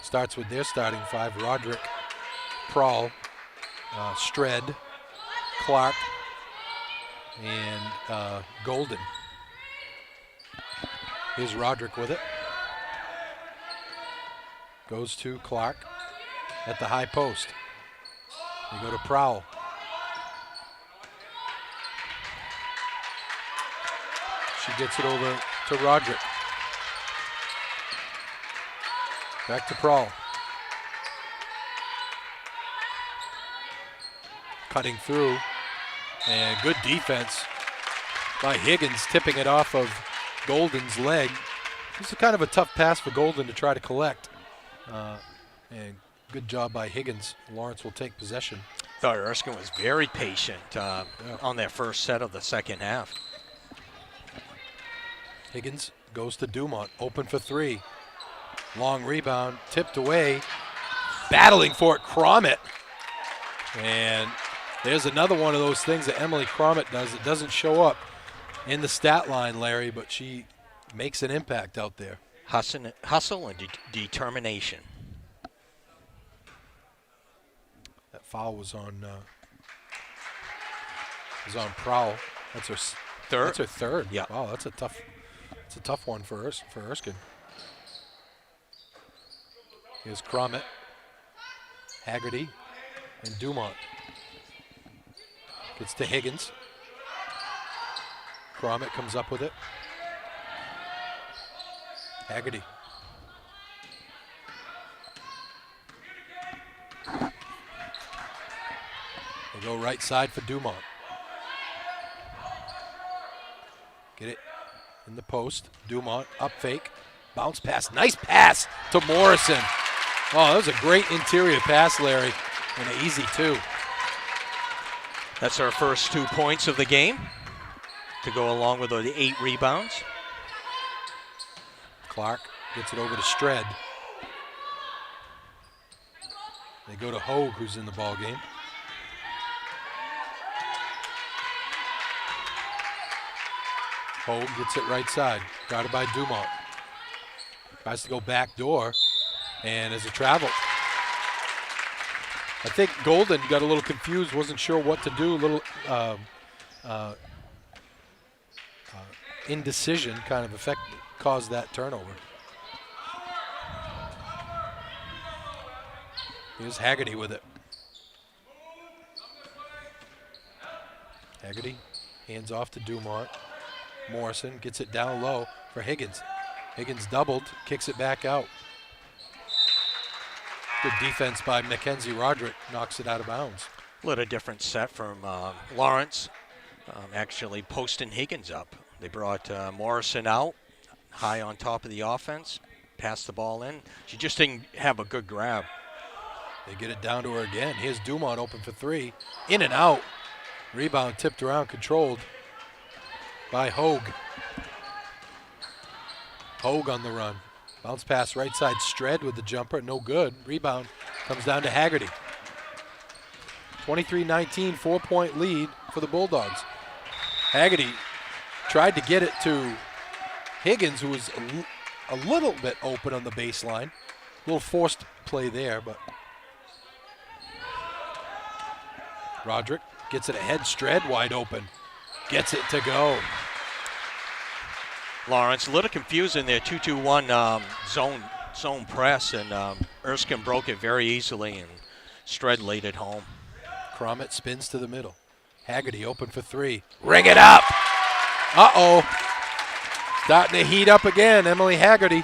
starts with their starting 5: Roderick, Prawl, Stred, Clark, and Golden. Here's Roderick with it. Goes to Clark at the high post. They go to Prowl. She gets it over to Roderick. Back to Prowl. Cutting through. And good defense by Higgins, tipping it off of Golden's leg. This is kind of a tough pass for Golden to try to collect. And good job by Higgins. Lawrence will take possession. Thought Erskine was very patient on their first set of the second half. Higgins goes to Dumont, open for 3. Long rebound, tipped away. Battling for it, Crommett. And there's another one of those things that Emily Crommett does. It doesn't show up in the stat line, Larry, but she makes an impact out there. Hustle and determination. That foul was on Prowl. That's her third. That's her third. Yeah. Wow, that's a tough one for Erskine. Here's Crommett, Haggerty, and Dumont. Gets to Higgins. Crommett comes up with it. Haggerty. They go right side for Dumont. Get it in the post. Dumont up fake. Bounce pass. Nice pass to Morrison. Oh, that was a great interior pass, Larry. And an easy 2. That's her first 2 points of the game to go along with the 8 rebounds. Clark gets it over to Stred. They go to Hogue, who's in the ball game. Hogue gets it right side, guarded by Dumont. Tries to go back door, and as a travel. I think Golden got a little confused, wasn't sure what to do, a little indecision kind of caused that turnover. Here's Haggerty with it. Haggerty hands off to Dumont. Morrison gets it down low for Higgins. Higgins doubled, kicks it back out. Good defense by Mackenzie Roderick, knocks it out of bounds. A little different set from Lawrence, actually posting Higgins up. They brought Morrison out, high on top of the offense, passed the ball in. She just didn't have a good grab. They get it down to her again. Here's Dumont open for 3. In and out. Rebound tipped around, controlled by Hogue. Hogue on the run. Bounce pass right side. Stred with the jumper. No good. Rebound comes down to Haggerty. 23-19, 4-point lead for the Bulldogs. Haggerty tried to get it to Higgins, who was a little bit open on the baseline. A little forced play there, but Roderick gets it ahead. Stred wide open. Gets it to go. Lawrence. A little confusing there, 2-2-1 zone press, and Erskine broke it very easily, and Stred laid it home. Crommett spins to the middle. Haggerty open for three. Ring it up. Uh-oh. Starting to heat up again, Emily Haggerty.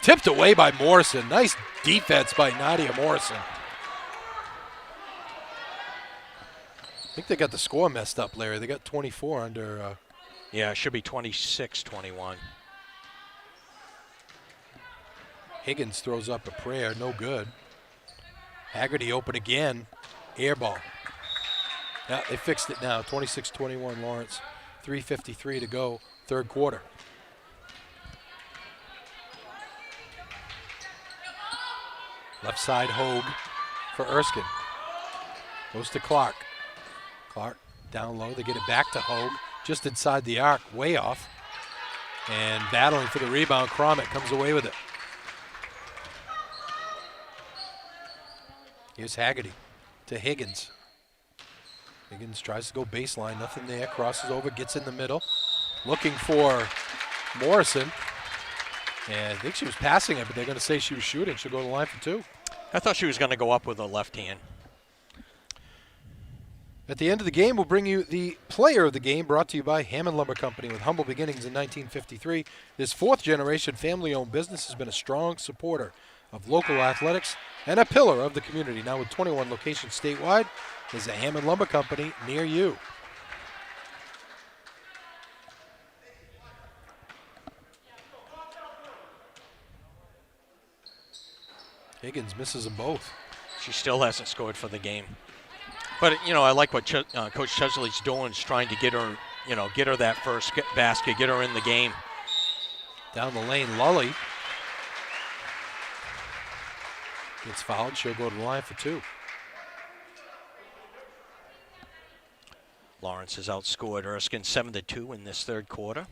Tipped away by Morrison. Nice defense by Nadia Morrison. I think they got the score messed up, Larry. They got 24 under. Yeah, it should be 26-21. Higgins throws up a prayer, no good. Haggerty open again, air ball. Yeah, they fixed it now, 26-21 Lawrence. 3:53 to go, third quarter. Left side Hogue for Erskine. Goes to Clark. Clark down low, they get it back to Hogue. Just inside the arc, way off. And battling for the rebound, Crommett comes away with it. Here's Haggerty to Higgins. Higgins tries to go baseline, nothing there, crosses over, gets in the middle. Looking for Morrison. And I think she was passing it, but they're going to say she was shooting. She'll go to the line for two. I thought she was going to go up with a left hand. At the end of the game, we'll bring you the player of the game, brought to you by Hammond Lumber Company. With humble beginnings in 1953, this fourth-generation family-owned business has been a strong supporter of local athletics and a pillar of the community. Now with 21 locations statewide, there's a Hammond Lumber Company near you. Higgins misses them both. She still hasn't scored for the game. But, you know, I like what Coach Chesley's doing, is trying to get her, get her that first basket, get her in the game. Down the lane, Lully gets fouled. She'll go to the line for two. Lawrence has outscored Erskine 7-2 in this third quarter.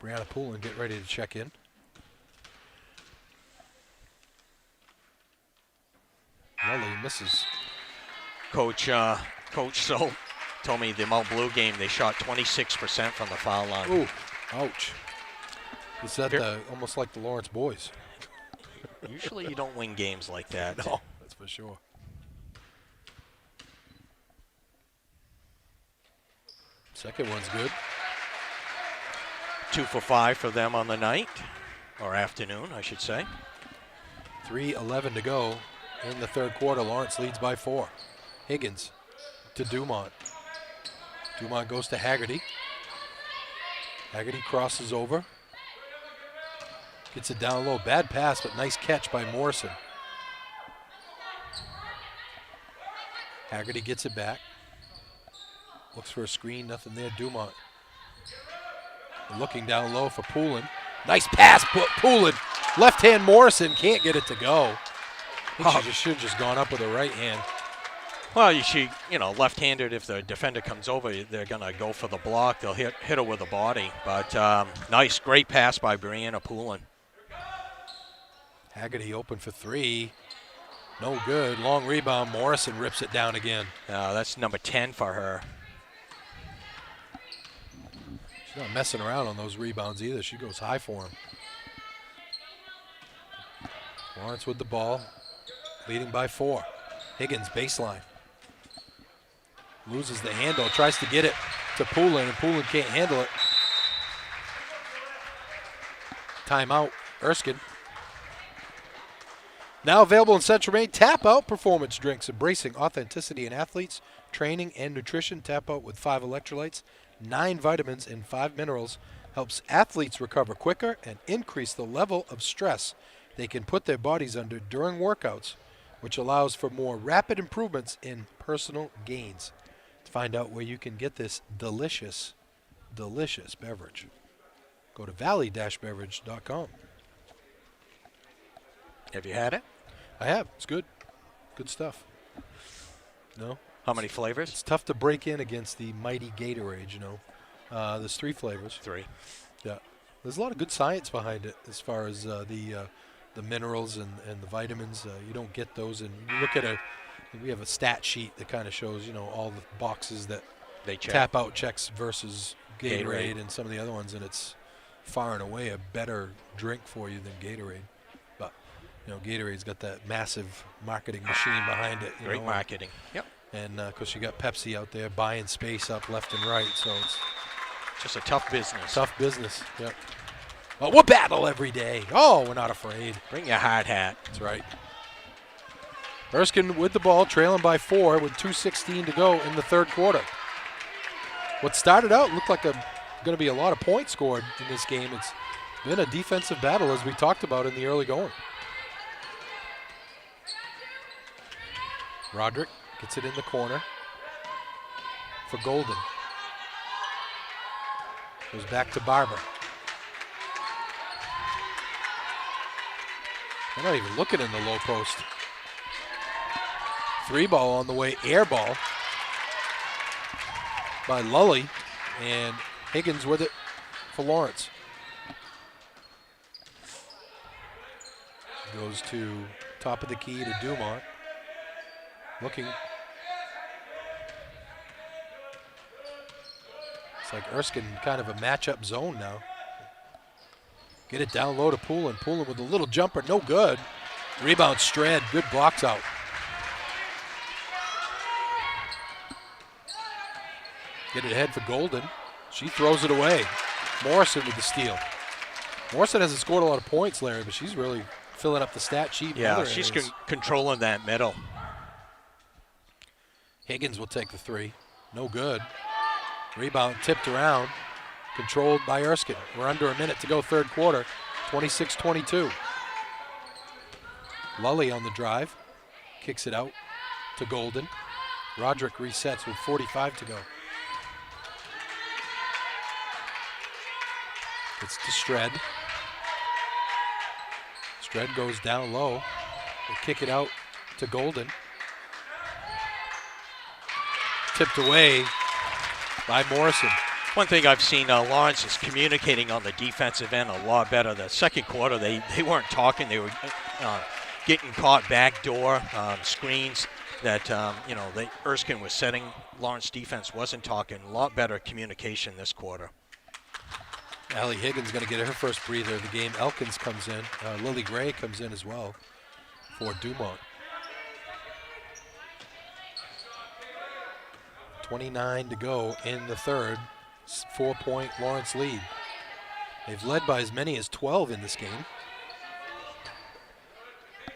Brianna Poulin get ready to check in. Lully misses. Coach So told me the Mount Blue game, they shot 26% from the foul line. Ooh, ouch. Is that almost like the Lawrence boys? Usually you don't win games like that. No, that's for sure. Second one's good. 2 for 5 for them on the night, or afternoon, I should say. 3:11 to go in the third quarter. Lawrence leads by 4. Higgins to Dumont. Dumont goes to Haggerty. Haggerty crosses over. Gets it down low. Bad pass, but nice catch by Morrison. Haggerty gets it back. Looks for a screen, nothing there. Dumont looking down low for Poulin. Nice pass, Poulin. Left hand Morrison can't get it to go. I think she should have just gone up with her right hand. Well, left-handed, if the defender comes over, they're going to go for the block. They'll hit her with the body. But nice, great pass by Brianna Poulin. Haggerty open for 3. No good. Long rebound. Morrison rips it down again. That's number 10 for her. She's not messing around on those rebounds either. She goes high for him. Lawrence with the ball, leading by 4. Higgins baseline. Loses the handle, tries to get it to Poulin, and Poulin can't handle it. Timeout, Erskine. Now available in Central Maine, Tap Out Performance Drinks, embracing authenticity in athletes, training, and nutrition. Tap Out with 5 electrolytes, 9 vitamins, and 5 minerals helps athletes recover quicker and increase the level of stress they can put their bodies under during workouts, which allows for more rapid improvements in personal gains. To find out where you can get this delicious, delicious beverage, go to valley-beverage.com. Have you had it? I have. It's good. Good stuff. No? How many flavors? It's tough to break in against the mighty Gatorade, There's 3 flavors. 3. Yeah. There's a lot of good science behind it as far as the minerals and the vitamins. You don't get those. And you look at we have a stat sheet that kind of shows, all the boxes that tap out checks versus Gatorade and some of the other ones, and it's far and away a better drink for you than Gatorade. But Gatorade's got that massive marketing machine behind it. Great marketing. Yep. And of course you got Pepsi out there buying space up left and right, so it's just a tough business. Tough business. Yep. Well, we'll battle every day. Oh, we're not afraid. Bring your hard hat. That's right. Erskine with the ball, trailing by 4 with 2:16 to go in the third quarter. What started out looked like going to be a lot of points scored in this game. It's been a defensive battle, as we talked about in the early going. Roderick gets it in the corner for Golden. Goes back to Barber. They're not even looking in the low post. 3 ball on the way, air ball by Lully, and Higgins with it for Lawrence. Goes to top of the key to Dumont. Looking. It's like Erskine kind of a matchup zone now. Get it down low to Poulin. Poulin with a little jumper, no good. Rebound, Strad, good blocks out. Get it ahead for Golden. She throws it away. Morrison with the steal. Morrison hasn't scored a lot of points, Larry, but she's really filling up the stat sheet. Yeah, she's controlling that middle. Higgins will take the 3. No good. Rebound tipped around. Controlled by Erskine. We're under a minute to go third quarter. 26-22. Lully on the drive. Kicks it out to Golden. Roderick resets with 45 to go. It's to Stred. Stred goes down low. They kick it out to Golden. Tipped away by Morrison. One thing I've seen, Lawrence is communicating on the defensive end a lot better. The second quarter, they weren't talking. They were getting caught backdoor screens that, Erskine was setting. Lawrence defense wasn't talking. A lot better communication this quarter. Allie Higgins going to get her first breather of the game. Elkins comes in. Lily Gray comes in as well for Dumont. 29 to go in the third. 4-point Lawrence lead. They've led by as many as 12 in this game.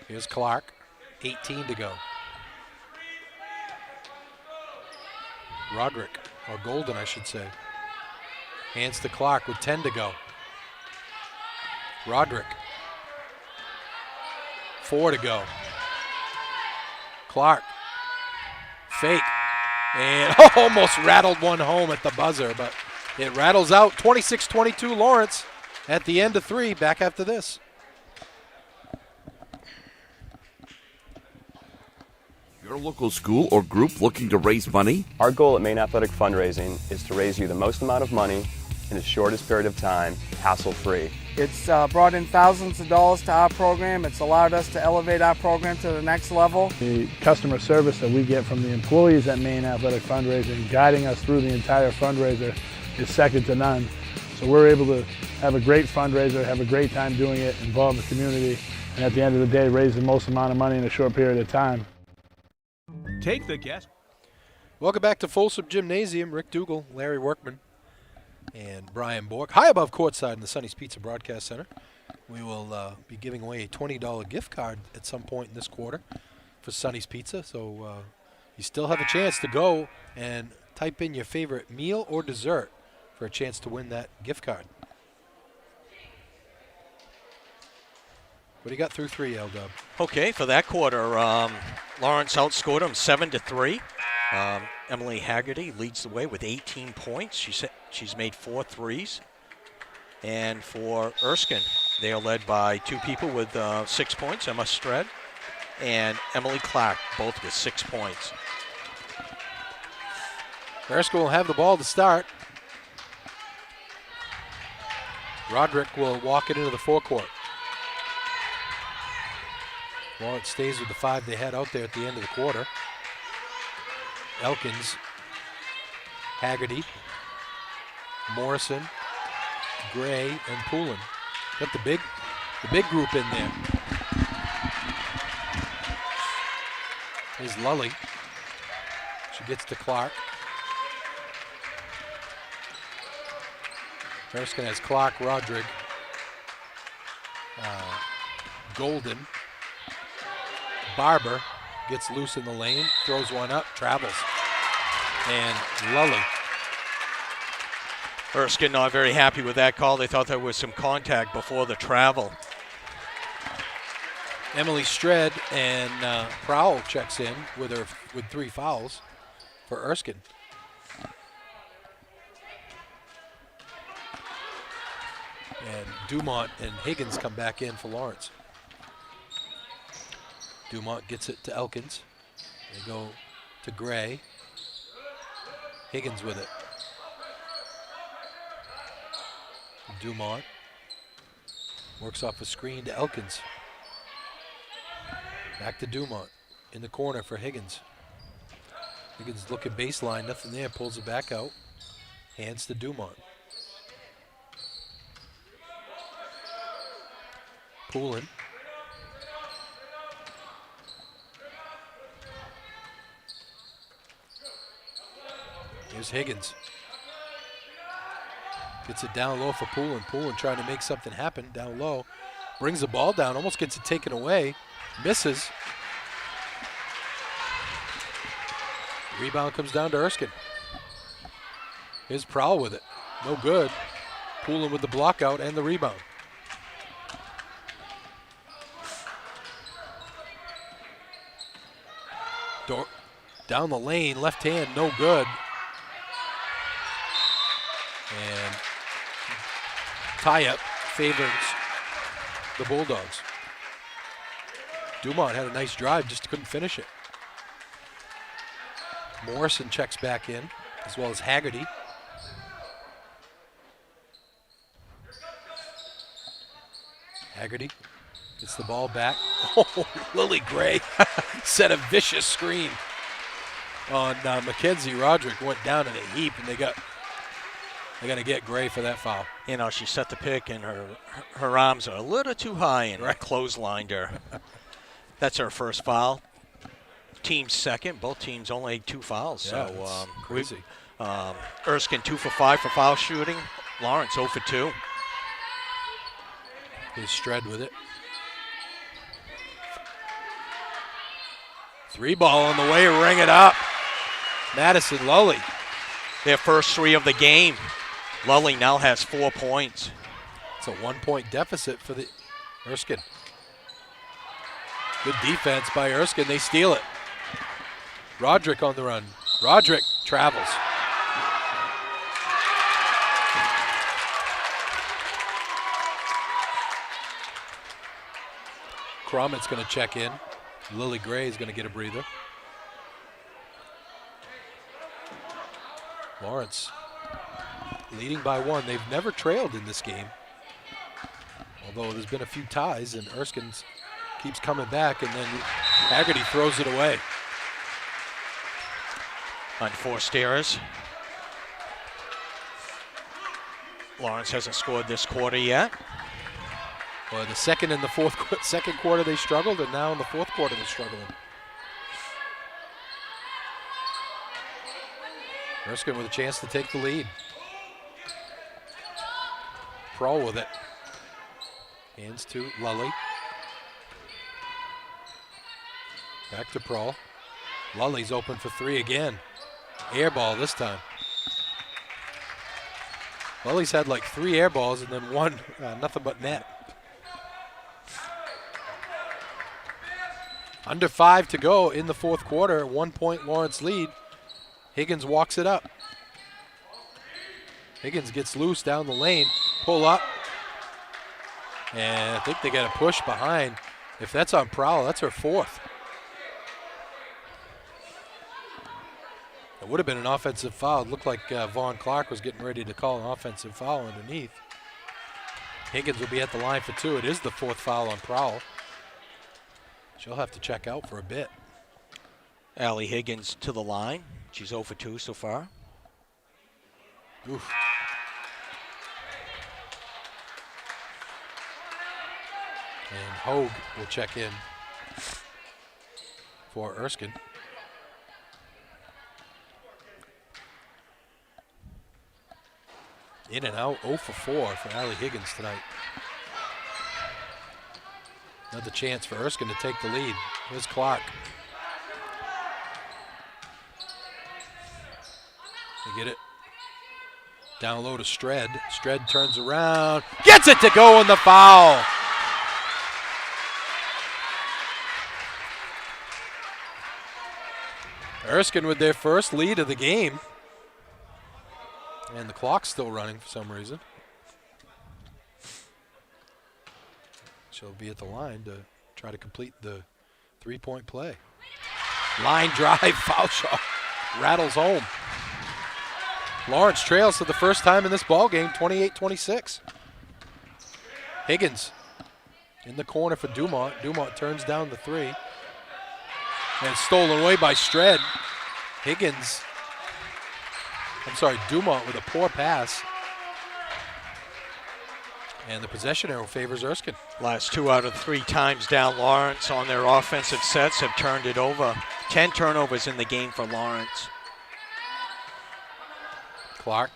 Here's Clark. 18 to go. Roderick, or Golden, I should say. Hands to Clark with 10 to go. Roderick. 4 to go. Clark. Fake. And almost rattled one home at the buzzer, but it rattles out. 26-22 Lawrence at the end of 3. Back after this. Your local school or group looking to raise money? Our goal at Maine Athletic Fundraising is to raise you the most amount of money in the shortest period of time, hassle-free. It's brought in thousands of dollars to our program. It's allowed us to elevate our program to the next level. The customer service that we get from the employees at Maine Athletic Fundraising, guiding us through the entire fundraiser, is second to none. So we're able to have a great fundraiser, have a great time doing it, involve the community, and at the end of the day, raise the most amount of money in a short period of time. Take the guess. Welcome back to Folsom Gymnasium. Rick Dougal, Larry Workman, and Brian Bork. High above courtside in the Sonny's Pizza Broadcast Center. We will be giving away a $20 gift card at some point in this quarter for Sonny's Pizza. So you still have a chance to go and type in your favorite meal or dessert for a chance to win that gift card. What do you got through 3, L-Dub? Okay, for that quarter, Lawrence outscored them 7-3. Emily Haggerty leads the way with 18 points. She's made 4 threes. And for Erskine, they are led by 2 people with 6 points, Emma Stred and Emily Clark, both with 6 points. Erskine will have the ball to start. Roderick will walk it into the forecourt. Lawrence stays with the 5 they had out there at the end of the quarter. Elkins Haggerty, Morrison, Gray, and Poulin. Got the big group in there. Here's Lully. She gets to Clark. Erskine has Clark, Roderick, Golden. Barber gets loose in the lane, throws one up, travels. And Lully. Erskine not very happy with that call. They thought there was some contact before the travel. Emily Stred and Prowl checks in with 3 fouls for Erskine. And Dumont and Higgins come back in for Lawrence. Dumont gets it to Elkins. They go to Gray. Higgins with it. Dumont works off a screen to Elkins. Back to Dumont in the corner for Higgins. Higgins looking baseline, nothing there, pulls it back out. Hands to Dumont. Poulin. Here's Higgins. Gets it down low for Poulin. Poulin trying to make something happen down low. Brings the ball down, almost gets it taken away. Misses. Rebound comes down to Erskine. Here's Prowl with it. No good. Poulin with the block out and the rebound. Down the lane, left hand, no good. And tie-up favors the Bulldogs. Dumont had a nice drive, just couldn't finish it. Morrison checks back in, as well as Haggerty. Haggerty gets the ball back. Oh, Lily Gray set a vicious screen on Mackenzie. Roderick went down in a heap, and they're going to get Gray for that foul. You know, she set the pick, and her arms are a little too high, and clotheslined her. That's her first foul. Team's second. Both teams only 2 fouls. Yeah, so crazy. Erskine 2 for 5 for foul shooting. Lawrence 0 for 2. Here's Stred with it. 3 ball on the way, ring it up. Madison Lully. Their first 3 of the game. Lully now has 4 points. It's a 1-point deficit for the Erskine. Good defense by Erskine. They steal it. Roderick on the run. Roderick travels. Cromit's going to check in. Lily Gray is going to get a breather. Lawrence leading by 1. They've never trailed in this game, although there's been a few ties, and Erskine keeps coming back, and then Haggerty throws it away. Unforced errors. Lawrence hasn't scored this quarter yet. Well, the second and the second quarter they struggled, and now in the fourth quarter they're struggling. Erskine with a chance to take the lead. Prohl with it. Hands to Lully. Back to Prohl. Lully's open for 3 again. Air ball this time. Lully's had like 3 air balls and then 1 nothing but net. Under 5 to go in the fourth quarter. 1-point Lawrence lead. Higgins walks it up. Higgins gets loose down the lane. Pull up. And I think they got a push behind. If that's on Prowl, that's her 4th. It would have been an offensive foul. It looked like Vaughn Clark was getting ready to call an offensive foul underneath. Higgins will be at the line for 2. It is the 4th foul on Prowl. She'll have to check out for a bit. Allie Higgins to the line. She's 0 for 2 so far. Oof. And Hogue will check in for Erskine. In and out, 0 for 4 for Allie Higgins tonight. Another chance for Erskine to take the lead. Here's Clark. They get it down low to Stred. Stred turns around, gets it to go on the foul. Erskine with their first lead of the game. And the clock's still running for some reason. She'll be at the line to try to complete the three-point play. Line drive, foul shot, rattles home. Lawrence trails for the first time in this ball game, 28-26. Higgins in the corner for Dumont. Dumont turns down the three. And it's stolen away by Stred. Dumont with a poor pass. And the possession arrow favors Erskine. Last 2 out of 3 times down Lawrence on their offensive sets have turned it over. 10 turnovers in the game for Lawrence. Clark.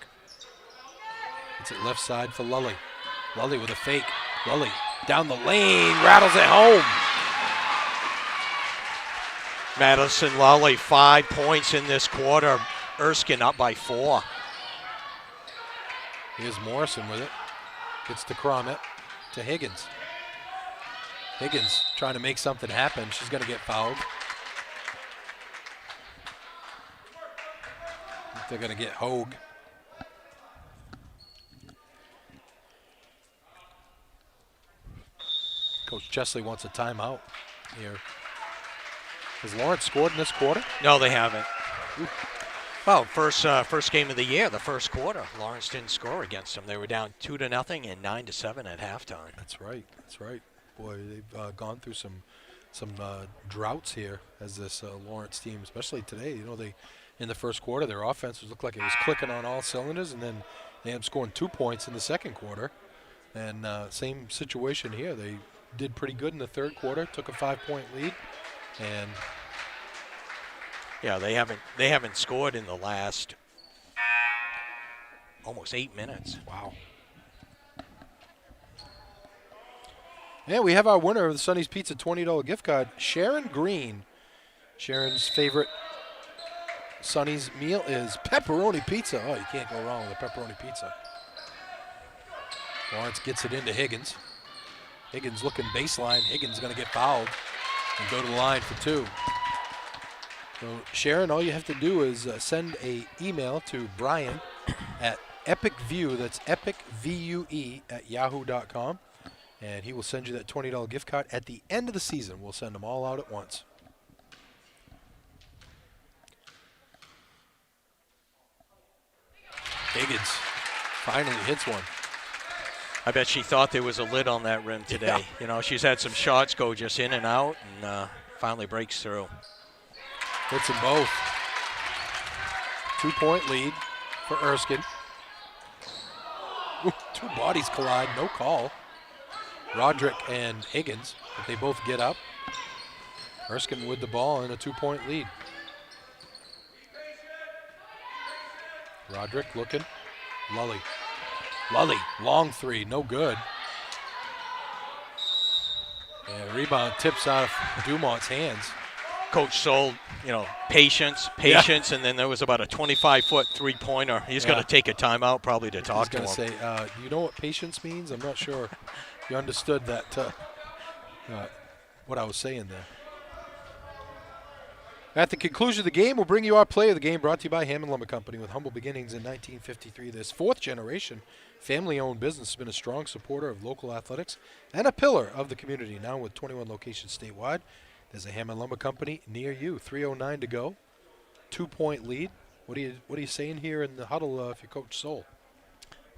It's at left side for Lully. Lully with a fake. Lully down the lane, rattles it home. Madison Lully, 5 points in this quarter. Erskine up by 4. Here's Morrison with it. Gets to Crommett, to Higgins. Higgins trying to make something happen. She's going to get fouled. I think they're going to get Hogue. Coach Chesley wants a timeout here. Has Lawrence scored in this quarter? No, they haven't. Ooh. Well, first game of the year, the first quarter, Lawrence didn't score against them. They were down 2-0 and 9-7 at halftime. That's right. That's right. Boy, they've gone through some droughts here as this Lawrence team, especially today. You know, they in the first quarter, their offense looked like it was clicking on all cylinders, and then they ended up scoring 2 points in the second quarter. And same situation here. They did pretty good in the third quarter, took a 5-point lead, and yeah, they haven't scored in the last almost 8 minutes. Wow. Yeah, we have our winner of the Sonny's Pizza $20 gift card, Sharon Green. Sharon's favorite Sonny's meal is pepperoni pizza. Oh, you can't go wrong with a pepperoni pizza. Lawrence gets it into Higgins. Higgins looking baseline. Higgins going to get fouled and go to the line for 2. So, Sharon, all you have to do is send an email to Brian at epicview, that's epicvue at yahoo.com, and he will send you that $20 gift card. At the end of the season, we'll send them all out at once. Higgins finally hits one. I bet she thought there was a lid on that rim today. Yeah. You know, she's had some shots go just in and out, and finally breaks through. Hits them both. 2-point lead for Erskine. Ooh, 2 bodies collide, no call. Roderick and Higgins, but they both get up. Erskine with the ball and a 2-point lead. Roderick looking. Lully, long 3, no good. And rebound tips out of Dumont's hands. Coach Sold, you know, patience, yeah. And then there was about a 25-foot three-pointer. He's going to take a timeout probably to talk to him. He's going to say, you know what patience means? I'm not sure you understood that, what I was saying there. At the conclusion of the game, we'll bring you our play of the game, brought to you by Hammond Lumber Company. With humble beginnings in 1953, this 4th-generation family-owned business has been a strong supporter of local athletics and a pillar of the community. Now with 21 locations statewide, there's a Hammond Lumber Company near you. 3:09 to go, 2-point lead. What are you saying here in the huddle if you're Coach Soul?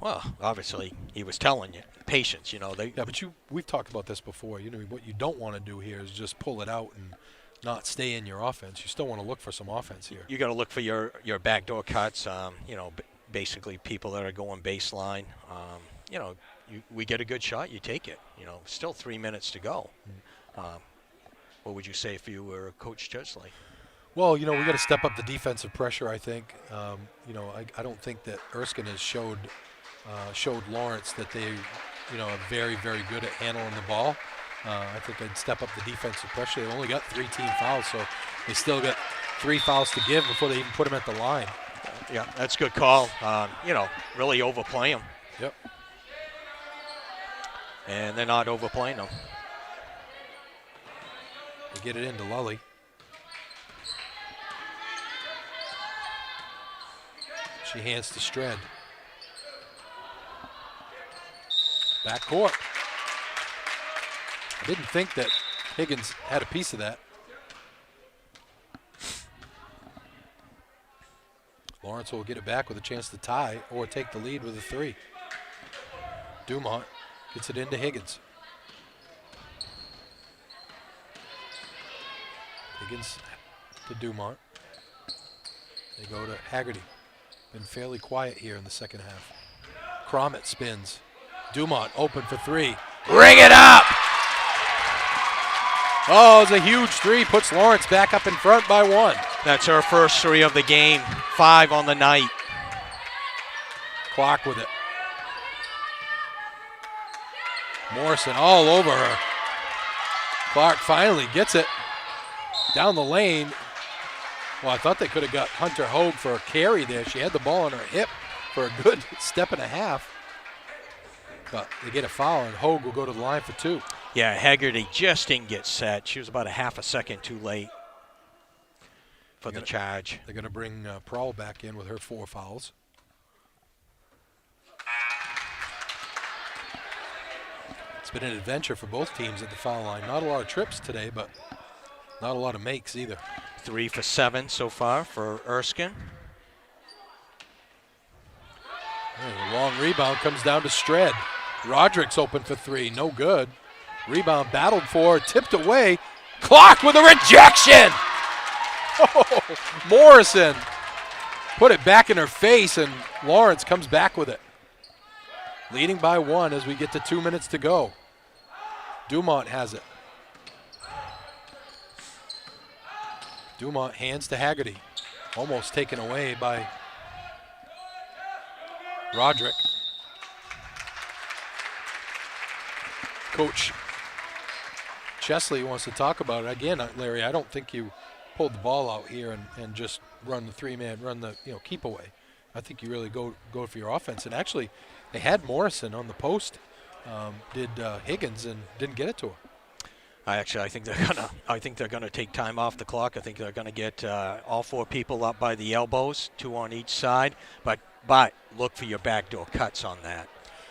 Well, obviously he was telling you patience. You know, but we've talked about this before. You know, what you don't want to do here is just pull it out and not stay in your offense. You still want to look for some offense here. You got to look for your backdoor cuts. You know, basically people that are going baseline. We get a good shot, you take it. Still 3 minutes to go. What would you say if you were Coach Chesley? Well, we got to step up the defensive pressure, I think. I don't think that Erskine has showed Lawrence that they, are very, very good at handling the ball. I think I'd step up the defensive pressure. They only got 3 team fouls, so they still got 3 fouls to give before they even put them at the line. Yeah, that's a good call. Really overplay them. Yep. And they're not overplaying them. They get it into Lully. She hands to Stred. Back court. I didn't think that Higgins had a piece of that. Lawrence will get it back with a chance to tie or take the lead with a 3. Dumont gets it into Higgins. Higgins to Dumont. They go to Haggerty. Been fairly quiet here in the second half. Cromit spins. Dumont open for 3. Ring it up! Oh, it's a huge 3. Puts Lawrence back up in front by 1. That's her first 3 of the game. 5 on the night. Clark with it. Morrison all over her. Clark finally gets it down the lane. Well, I thought they could have got Hunter Hogue for a carry there. She had the ball on her hip for a good step and a half. But they get a foul, and Hogue will go to the line for 2. Yeah, Haggerty just didn't get set. She was about a half a second too late for the charge. They're going to bring Prowl back in with her 4 fouls. It's been an adventure for both teams at the foul line. Not a lot of trips today, but not a lot of makes either. 3 for 7 so far for Erskine. And a long rebound comes down to Stred. Roderick's open for 3, no good. Rebound battled for, tipped away. Clark with a rejection! Oh, Morrison put it back in her face, and Lawrence comes back with it. Leading by 1 as we get to 2 minutes to go. Dumont has it. Dumont hands to Haggerty. Almost taken away by Roderick. Coach Chesley wants to talk about it. Again, Larry, I don't think you pulled the ball out here and just run the 3-man, run the keep away. I think you really go for your offense. And actually, they had Morrison on the post, did Higgins, and didn't get it to her. I think they're gonna take time off the clock. I think they're gonna get all 4 people up by the elbows, 2 on each side. But look for your backdoor cuts on that.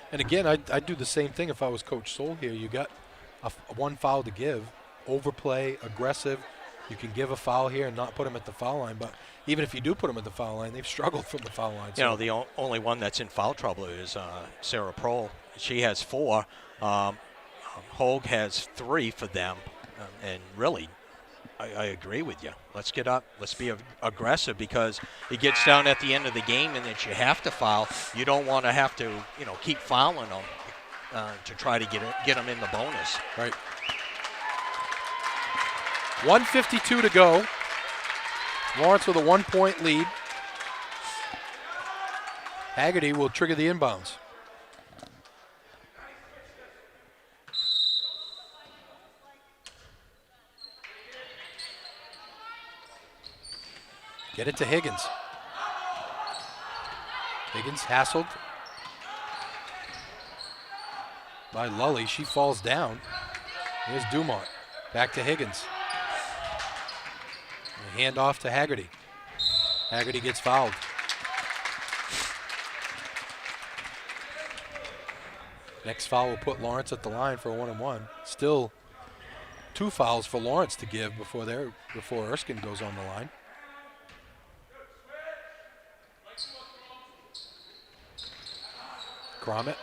And again, I'd do the same thing if I was Coach Soul here. You got a 1 foul to give, overplay, aggressive. You can give a foul here and not put them at the foul line. But even if you do put them at the foul line, they've struggled from the foul line. So. The only one that's in foul trouble is Sarah Prohl. She has 4. Hogue has 3 for them. And really, I agree with you. Let's get up. Let's be aggressive, because it gets down at the end of the game and that you have to foul. You don't want to have to, keep fouling them to try to get them in the bonus. Right. 1:52 to go. Lawrence with a 1-point lead. Haggerty will trigger the inbounds. Get it to Higgins. Higgins hassled by Lully. She falls down. Here's Dumont. Back to Higgins. A hand off to Haggerty. Haggerty gets fouled. Next foul will put Lawrence at the line for a 1-and-1. Still 2 fouls for Lawrence to give before Erskine goes on the line. Cromit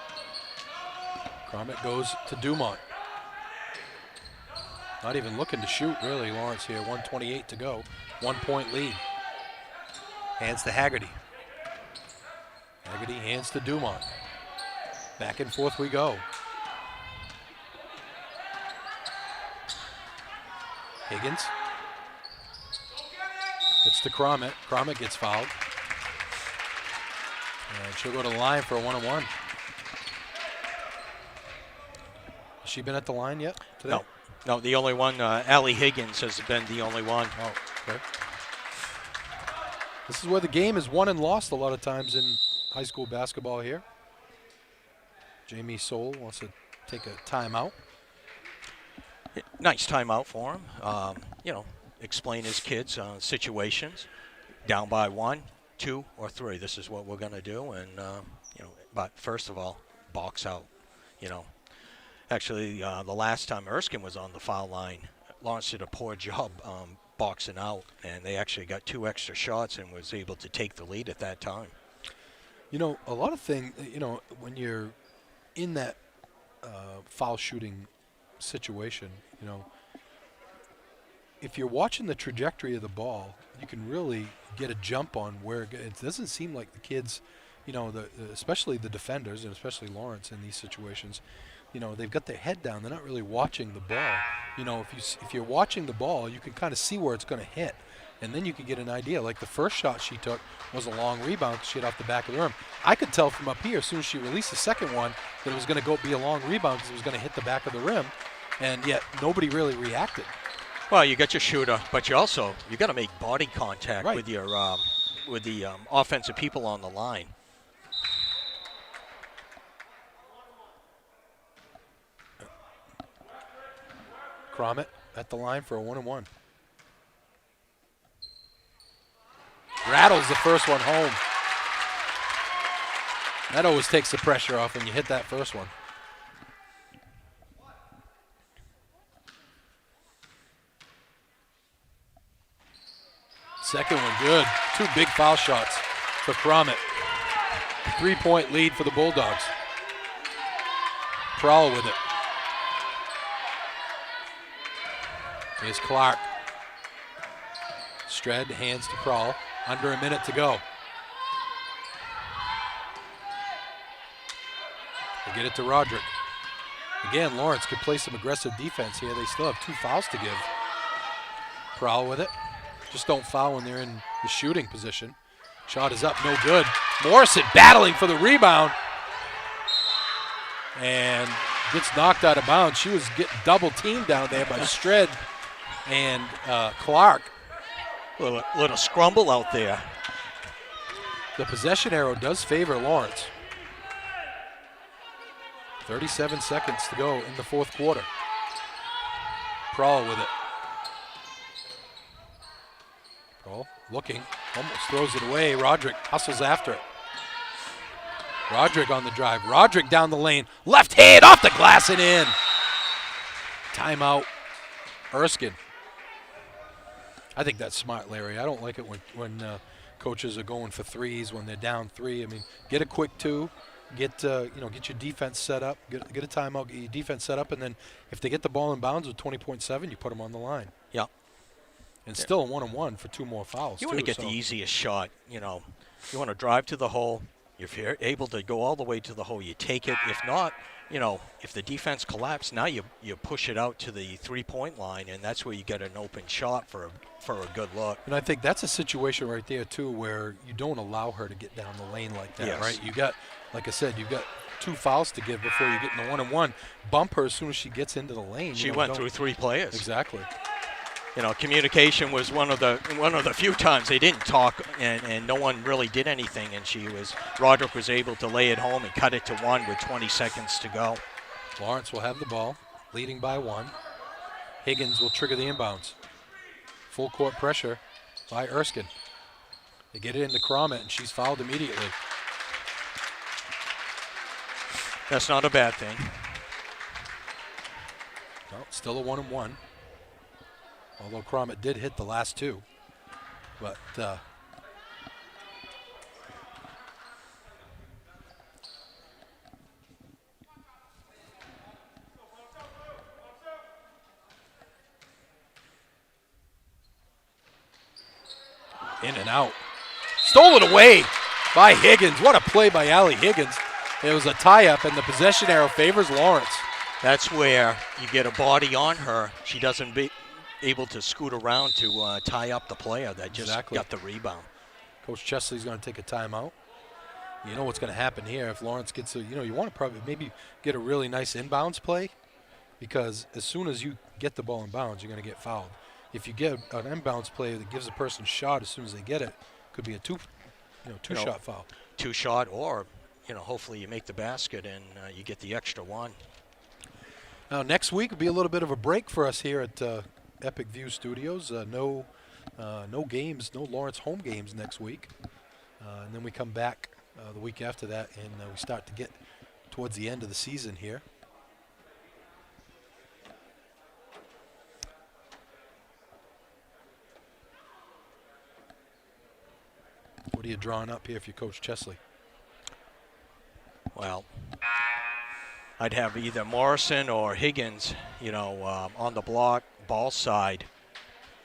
goes to Dumont. Not even looking to shoot, really, Lawrence here. 1:28 to go. 1-point lead. Hands to Haggerty. Haggerty hands to Dumont. Back and forth we go. Higgins. Gets to Cromit. Cromit gets fouled. And she'll go to the line for a one-on-one. Has she been at the line yet today? No, the only one, Allie Higgins has been the only one. Oh, okay. This is where the game is won and lost a lot of times in high school basketball here. Jamie Soule wants to take a timeout. Nice timeout for him. Explain his kids situations. Down by 1, 2, or 3. This is what we're going to do. And, but first of all, box out. Actually, the last time Erskine was on the foul line, Lawrence did a poor job boxing out, and they actually got 2 extra shots and was able to take the lead at that time. A lot of things, when you're in that foul shooting situation, if you're watching the trajectory of the ball, you can really get a jump on where it doesn't seem like the kids, especially the defenders and especially Lawrence in these situations, they've got their head down. They're not really watching the ball. If you're watching the ball, you can kind of see where it's going to hit. And then you can get an idea. Like the first shot she took was a long rebound because she hit off the back of the rim. I could tell from up here as soon as she released the second one that it was going to be a long rebound because it was going to hit the back of the rim. And yet nobody really reacted. Well, you got your shooter, but you got to make body contact with your with the offensive people on the line. Cromit at the line for a one-on-one. Rattles the first one home. That always takes the pressure off when you hit that first one. Second one good. 2 big foul shots for Cromit. 3-point lead for the Bulldogs. Prowl with it. Here's Clark. Stred hands to Prowl. Under a minute to go. They get it to Roderick. Again, Lawrence could play some aggressive defense here. They still have 2 fouls to give. Prowl with it. Just don't foul when they're in the shooting position. Shot is up, no good. Morrison battling for the rebound. And gets knocked out of bounds. She was getting double teamed down there by Stred and Clark. Little scrumble out there. The possession arrow does favor Lawrence. 37 seconds to go in the fourth quarter. Prowl with it. Prowl looking, almost throws it away. Roderick hustles after it. Roderick on the drive. Roderick down the lane. Left hand off the glass and in. Timeout, Erskine. I think that's smart, Larry. I don't like it when coaches are going for threes when they're down 3. I mean, get a quick 2, get your defense set up, get a timeout, get your defense set up, and then if they get the ball in bounds with 20.7, you put them on the line. Yeah. And still a one-on-one for 2 more fouls. You want to get the easiest shot. You want to drive to the hole. If you're able to go all the way to the hole, you take it. If not, if the defense collapses, now you push it out to the 3-point line, and that's where you get an open shot for a good look. And I think that's a situation right there, too, where you don't allow her to get down the lane like that, right? You got, like I said, you've got 2 fouls to give before you get in the one-on-one. Bump her as soon as she gets into the lane. She went through 3 players. Exactly. Communication was one of the few times they didn't talk, and no one really did anything. And Roderick was able to lay it home and cut it to 1 with 20 seconds to go. Lawrence will have the ball, leading by 1. Higgins will trigger the inbounds. Full court pressure by Erskine. They get it into Cromit, and she's fouled immediately. That's not a bad thing. No, still a 1-on-1. Although Cromit did hit the last 2. But in and out. Stole it away. by Higgins. What a play by Allie Higgins. It was a tie-up, and the possession arrow favors Lawrence. That's where you get a body on her. She doesn't be able to scoot around to tie up the player that just got the rebound. Coach Chesley's going to take a timeout. You know what's going to happen here if Lawrence gets you want to probably maybe get a really nice inbounds play, because as soon as you get the ball in bounds, you're going to get fouled. If you get an inbounds play that gives a person a shot as soon as they get it, could be a two-shot foul. Two-shot, or hopefully you make the basket and you get the extra one. Now next week will be a little bit of a break for us here at Epic View Studios. No games, no Lawrence home games next week, and then we come back the week after that, and we start to get towards the end of the season here. What are you drawing up here if you're Coach Chesley? Well, I'd have either Morrison or Higgins, on the ball side,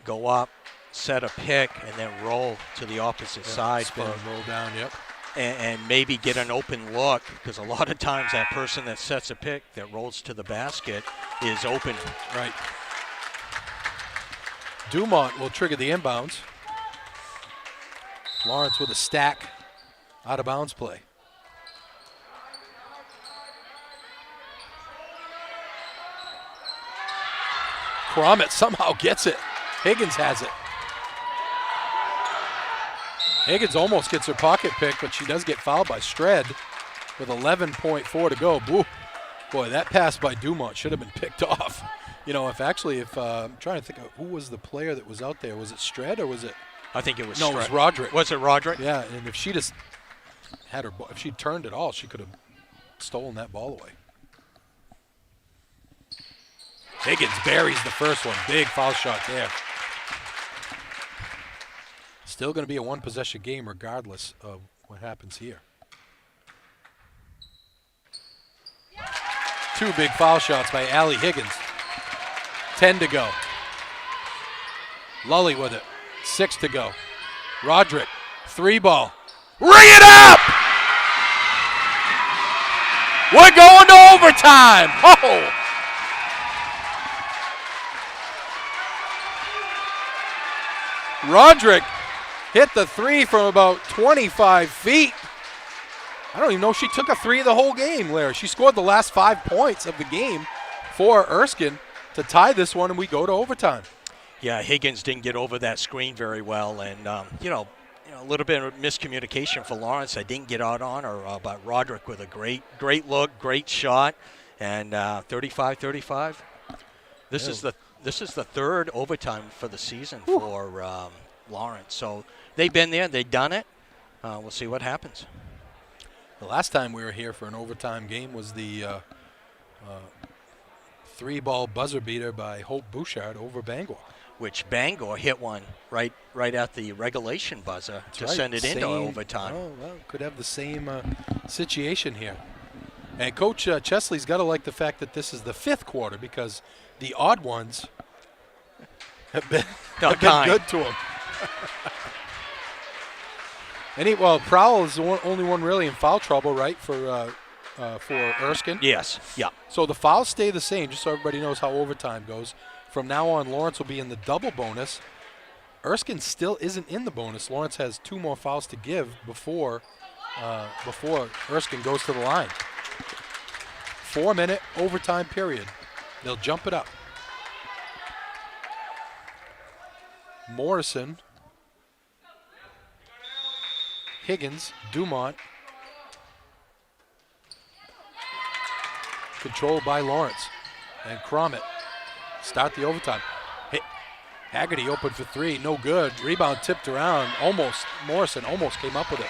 go up, set a pick, and then roll to the opposite side. Spin and roll down, yep. And maybe get an open look, because a lot of times that person that sets a pick that rolls to the basket is open. Right. Dumont will trigger the inbounds. Lawrence with a stack out of bounds play. Cromit somehow gets it. Higgins has it. Higgins almost gets her pocket pick, but she does get fouled by Stred with 11.4 to go. Boy, that pass by Dumont should have been picked off. If I'm trying to think of who was the player that was out there. Was it Stred or was it? I think it was No, Stred. it was Roderick. Was it Roderick? Yeah, and if she just had her, if she turned it all, she could have stolen that ball away. Higgins buries the first one. Big foul shot there. Still going to be a one-possession game regardless of what happens here. 2 big foul shots by Allie Higgins. 10 to go. Lully with it. 6 to go. Roderick, 3-ball. Ring it up! We're going to overtime. Oh! Roderick hit the 3 from about 25 feet. I don't even know if she took a 3 the whole game, Larry. She scored the last 5 points of the game for Erskine to tie this one, and we go to overtime. Yeah, Higgins didn't get over that screen very well, and a little bit of miscommunication for Lawrence. I didn't get out on her, but Roderick with a great look, great shot, and 35-35. This is the third overtime for the season for Lawrence. So they've been there, they've done it. We'll see what happens. The last time we were here for an overtime game was the 3-ball buzzer beater by Hope Bouchard over Bangor. Which Bangor hit one right at the regulation buzzer to send it into overtime. Oh, well, could have the same situation here. And Coach Chesley's got to like the fact that this is the 5th quarter, because the odd ones have been good to him. Prowell is the only one really in foul trouble, right, for Erskine? Yes, yeah. So the fouls stay the same, just so everybody knows how overtime goes. From now on, Lawrence will be in the double bonus. Erskine still isn't in the bonus. Lawrence has 2 more fouls to give before Erskine goes to the line. 4-minute overtime period. They'll jump it up. Morrison, Higgins, Dumont. Controlled by Lawrence. And Cromit start the overtime. Haggerty open for 3, no good. Rebound tipped around, almost. Morrison almost came up with it,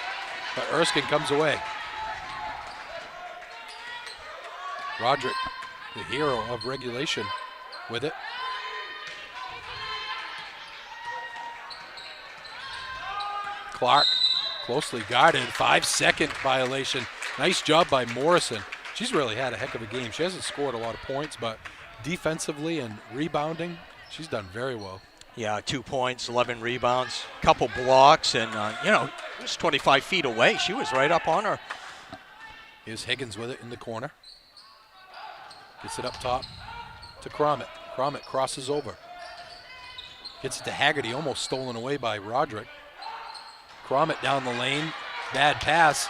but Erskine comes away. Roderick, the hero of regulation, with it. Clark, closely guarded, 5-second violation. Nice job by Morrison. She's really had a heck of a game. She hasn't scored a lot of points, but defensively and rebounding, she's done very well. Yeah, 2 points, 11 rebounds, couple blocks, and, it was 25 feet away. She was right up on her. Here's Higgins with it in the corner. Gets it up top to Cromit. Cromit crosses over. Gets it to Haggerty, almost stolen away by Roderick. Cromit down the lane, bad pass.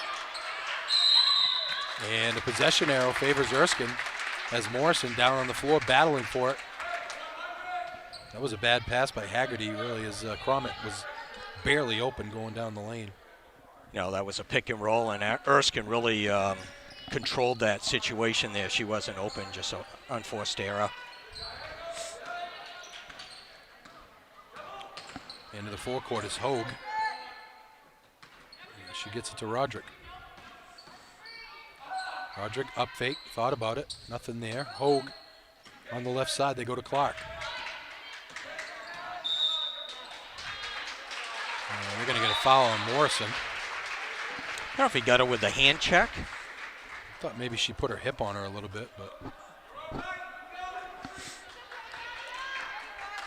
And the possession arrow favors Erskine as Morrison down on the floor battling for it. That was a bad pass by Haggerty, really, as Cromit was barely open going down the lane. That was a pick and roll, and Erskine really controlled that situation there. She wasn't open, just an unforced error. Into the forecourt is Hogue. She gets it to Roderick. Roderick up fake, thought about it, nothing there. Hogue on the left side, they go to Clark. They're going to get a foul on Morrison. I don't know if he got her with a hand check. I thought maybe she put her hip on her a little bit, but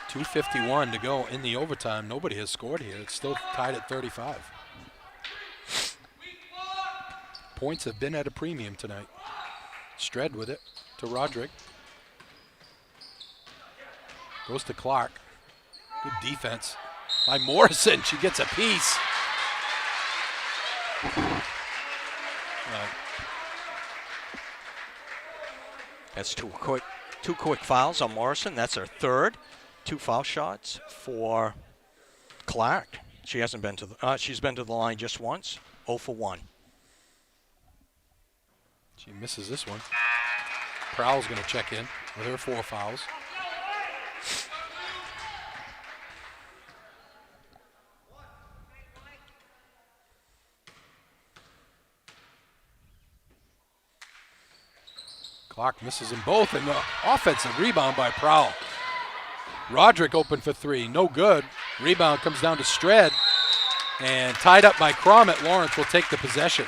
2:51 to go in the overtime. Nobody has scored here. It's still tied at 35. Points have been at a premium tonight. Stred with it to Roderick. Goes to Clark. Good defense by Morrison. She gets a piece. That's two quick fouls on Morrison. That's her third. 2 foul shots for Clark. She hasn't been to the. She's been to the line just once. 0 for 1. She misses this one. Prowl's going to check in with her 4 fouls. Clark misses them both, and the offensive rebound by Prowl. Roderick open for 3, no good. Rebound comes down to Stred, and tied up by Cromit. Lawrence will take the possession.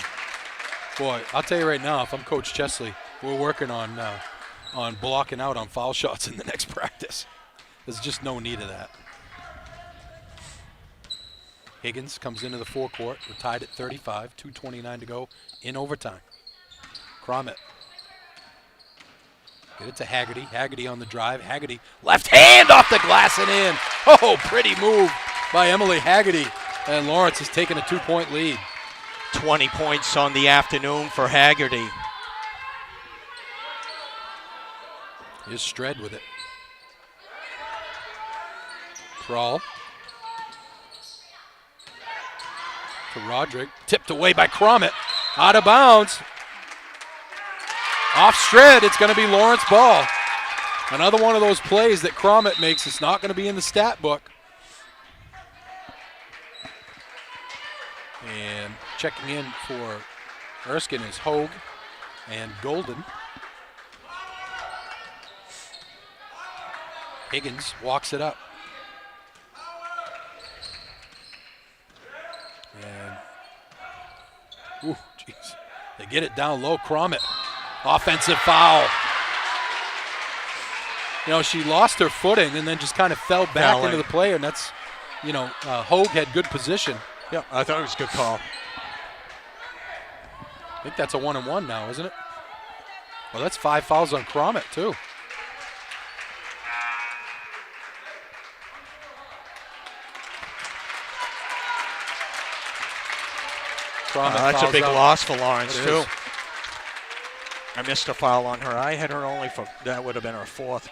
Boy, I'll tell you right now, if I'm Coach Chesley, we're working on blocking out on foul shots in the next practice. There's just no need of that. Higgins comes into the forecourt. We're tied at 35, 2:29 to go in overtime. Cromit. Get it to Haggerty. Haggerty on the drive. Haggerty, left hand off the glass and in. Oh, pretty move by Emily Haggerty. And Lawrence has taken a 2-point lead. 20 points on the afternoon for Haggerty. Here's Stred with it. Prawl. To Roderick. Tipped away by Cromit. Out of bounds. Off Stred, it's going to be Lawrence ball. Another one of those plays that Cromit makes. It's not going to be in the stat book. And checking in for Erskine is Hogue and Golden. Higgins walks it up. And, ooh, jeez. They get it down low. Cromit. Offensive foul. She lost her footing and then just kind of fell back into the play, and that's, Hogue had good position. Yeah, I thought it was a good call. I think that's a 1-and-1 now, isn't it? Well, that's 5 fouls on Cromit, too. That's a big loss for Lawrence, too. I missed a foul on her. I had her only for, that would have been her 4th.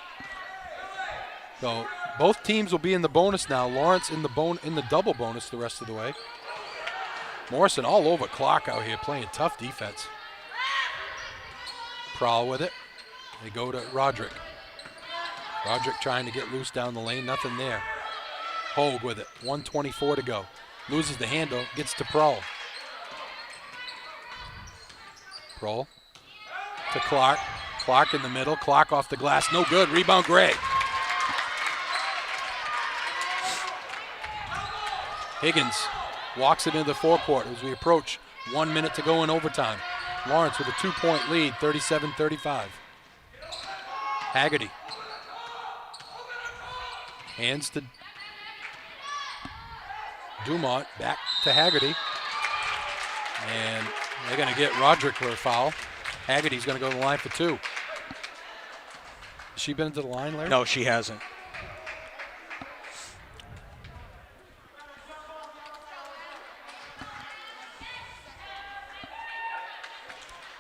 So both teams will be in the bonus now. Lawrence in the double bonus the rest of the way. Morrison all over Clark out here playing tough defense. Prowl with it. They go to Roderick. Roderick trying to get loose down the lane. Nothing there. Hogue with it. 1:24 to go. Loses the handle. Gets to Prowl. Prowl to Clark. Clark in the middle. Clark off the glass. No good. Rebound Gray. Higgins walks it into the forecourt as we approach 1 minute to go in overtime. Lawrence with a 2-point lead, 37-35. Haggerty. Hands to Dumont back to Haggerty. And they're going to get Roderick for a foul. Haggerty's going to go to the line for 2. Has she been to the line, Larry? No, she hasn't. –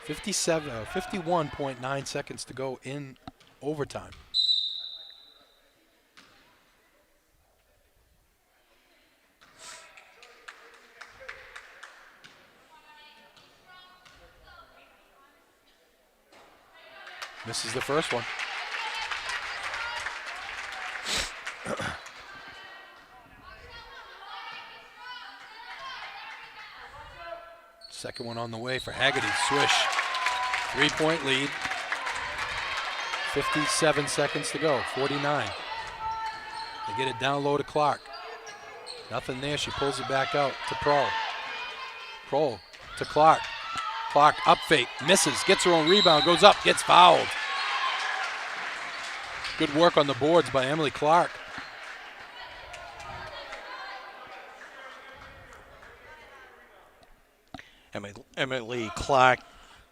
51.9 seconds to go in overtime. Misses the first one. Second one on the way for Haggerty. Swish. 3-point lead. 57 seconds to go. 49. They get it down low to Clark. Nothing there. She pulls it back out to Prohl. Prohl to Clark. Clark up fake. Misses. Gets her own rebound. Goes up. Gets fouled. Good work on the boards by Emily Clark. Emily Clark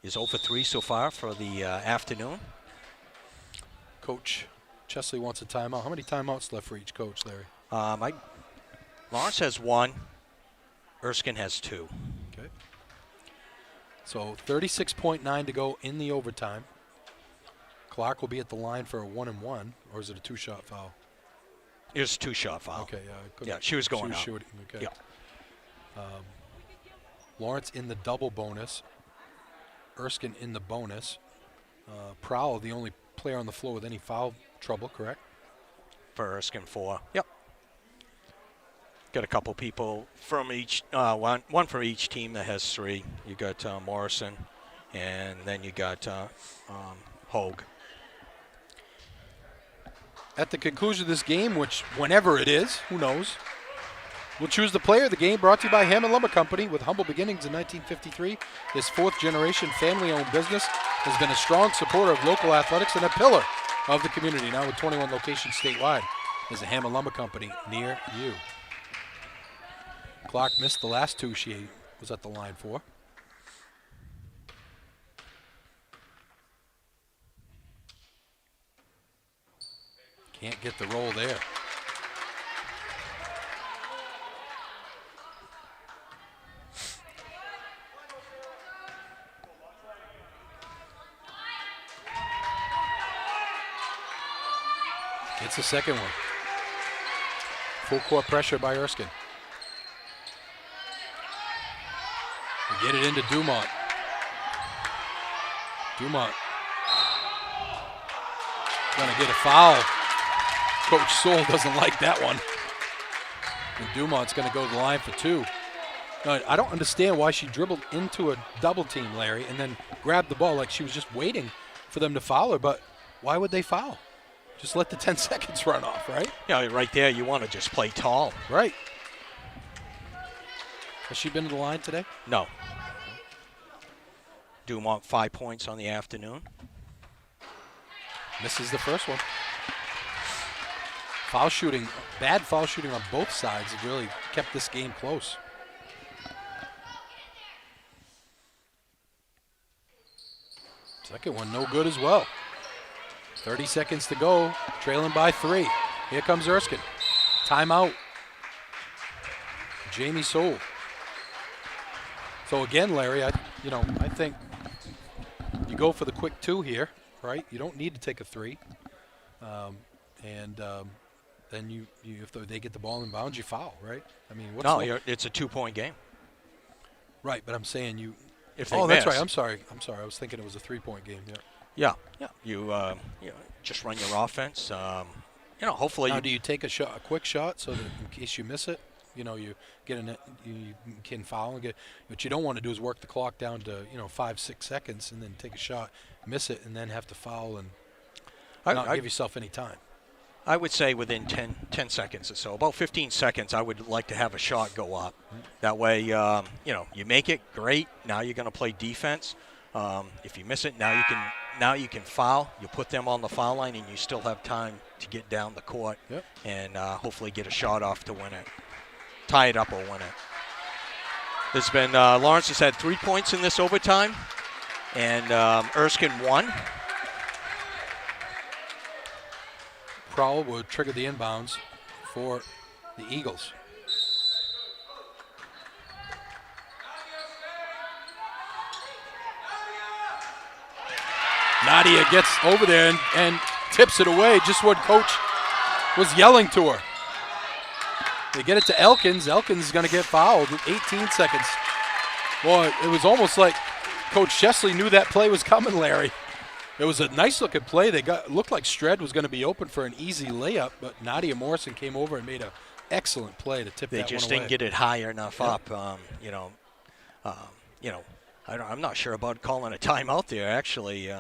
is 0 for 3 so far for the afternoon. Coach Chesley wants a timeout. How many timeouts left for each coach, Larry? Lawrence has 1. Erskine has 2. Okay. So 36.9 to go in the overtime. Clark will be at the line for a 1-and-1, or is it a 2-shot foul? It was a 2-shot foul. Okay, yeah, she was going out. Shooting. Okay. Yeah. Lawrence in the double bonus. Erskine in the bonus. Prowl, the only player on the floor with any foul trouble, correct? For Erskine 4. Yep. Got a couple people from each, one from each team that has 3. You got Morrison, and then you got Hogue. At the conclusion of this game, which whenever it is, who knows, we'll choose the player of the game, brought to you by Hammond Lumber Company. With humble beginnings in 1953, this 4th-generation family-owned business has been a strong supporter of local athletics and a pillar of the community. Now with 21 locations statewide, there's a Hammond Lumber Company near you. Clark missed the last 2 she was at the line for. Can't get the roll there. It's the second one. Full court pressure by Erskine. We get it into Dumont. Dumont gonna get a foul. Coach Soule doesn't like that one. And Dumont's gonna go to the line for 2. Now, I don't understand why she dribbled into a double team, Larry, and then grabbed the ball like she was just waiting for them to foul her, but why would they foul? Just let the 10 seconds run off, right? Yeah, right there, you want to just play tall. Right. Has she been to the line today? No. Dumont 5 points on the afternoon. Misses the first one. Foul shooting, bad foul shooting on both sides has really kept this game close. Second one, no good as well. 30 seconds to go, trailing by 3. Here comes Erskine. Timeout. Jamie Soule. So again, Larry, I think you go for the quick 2 here, right? You don't need to take a 3. Then you if they get the ball in bounds, you foul, right? I mean, it's a 2-point game. Right, but I'm saying you. If they that's miss. right. I'm sorry. I was thinking it was a 3-point game. Yeah. You just run your offense. Hopefully. Now, do you take a quick shot, so that in case you miss it, you get you can foul and get. What you don't want to do is work the clock down to 5-6 seconds and then take a shot, miss it, and then have to foul and not give yourself any time. I would say within 10 seconds or so, about 15 seconds, I would like to have a shot go up. That way, you make it, great. Now you're going to play defense. If you miss it, now you can foul. You put them on the foul line, and you still have time to get down the court and hopefully get a shot off to win it. tie it up or win it. There's been Lawrence has had 3 points in this overtime, and Erskine 1. Prowl will trigger the inbounds for the Eagles. Nadia gets over there and tips it away, just what Coach was yelling to her. They get it to Elkins. Elkins is going to get fouled with 18 seconds. Boy, it was almost like Coach Chesley knew that play was coming, Larry. It was a nice-looking play. Looked like Stred was going to be open for an easy layup, but Nadia Morrison came over and made an excellent play to tip that one away. They just didn't get it high enough up. I'm not sure about calling a timeout there. Actually,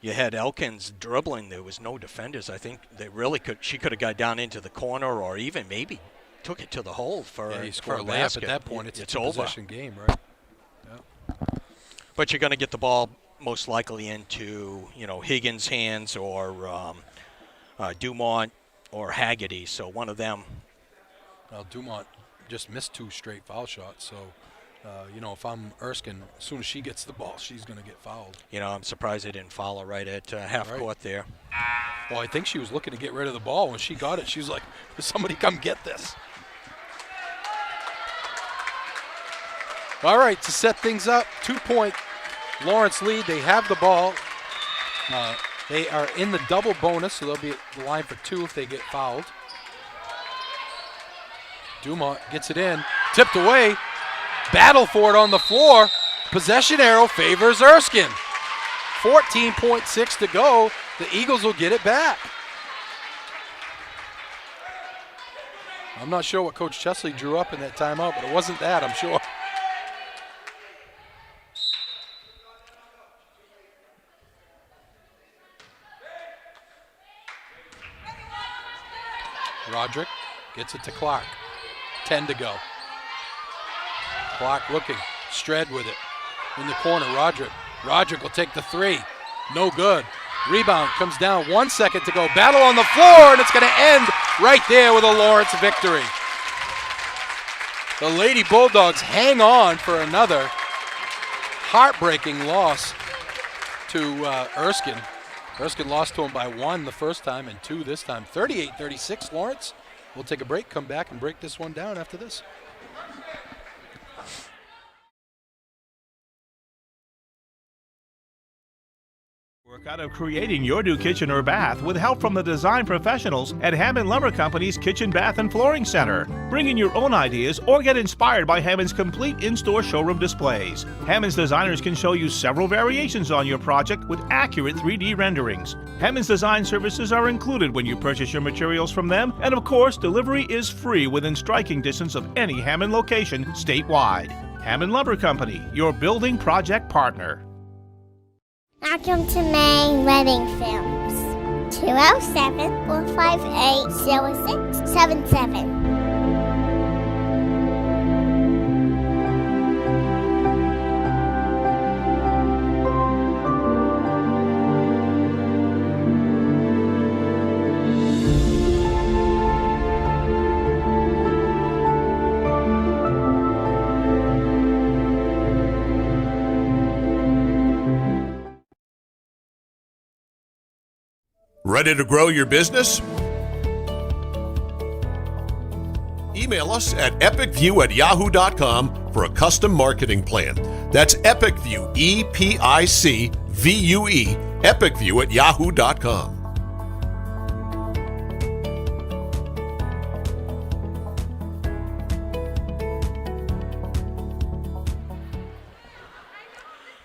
you had Elkins dribbling. There was no defenders. I think they really could. She could have got down into the corner, or even maybe took it to the hole for a layup basket. at that point. It's a over. possession game, right? Yeah. But you're going to get the ball most likely into Higgins' hands or Dumont or Haggerty. So one of them. Well, Dumont just missed 2 straight foul shots. So, if I'm Erskine, as soon as she gets the ball, she's going to get fouled. I'm surprised they didn't foul her right at half court there. Well, I think she was looking to get rid of the ball. When she got it, she was like, somebody come get this. All right, to set things up, 2-point Lawrence lead. They have the ball. They are in the double bonus, so they'll be at the line for 2 if they get fouled. Dumont gets it in, tipped away. Battle for it on the floor. Possession arrow favors Erskine. 14.6 to go. The Eagles will get it back. I'm not sure what Coach Chesley drew up in that timeout, but it wasn't that, I'm sure. Roderick gets it to Clark. 10 to go. Clark looking. Stred with it. In the corner, Roderick. Roderick will take the 3. No good. Rebound comes down. 1 second to go. Battle on the floor, and it's going to end right there with a Lawrence victory. The Lady Bulldogs hang on for another heartbreaking loss to Erskine. Erskine lost to him by 1 the first time and 2 this time. 38-36 Lawrence. We'll take a break, come back and break this one down after this. Work out of creating your new kitchen or bath with help from the design professionals at Hammond Lumber Company's Kitchen, Bath, and Flooring Center. Bring in your own ideas or get inspired by Hammond's complete in-store showroom displays. Hammond's designers can show you several variations on your project with accurate 3D renderings. Hammond's design services are included when you purchase your materials from them, and of course, delivery is free within striking distance of any Hammond location statewide. Hammond Lumber Company, your building project partner. Welcome to Maine Wedding Films. 207-458-0677. Ready to grow your business? Email us at epicview@yahoo.com for a custom marketing plan. That's EpicView, EPICVUE, epicview@yahoo.com.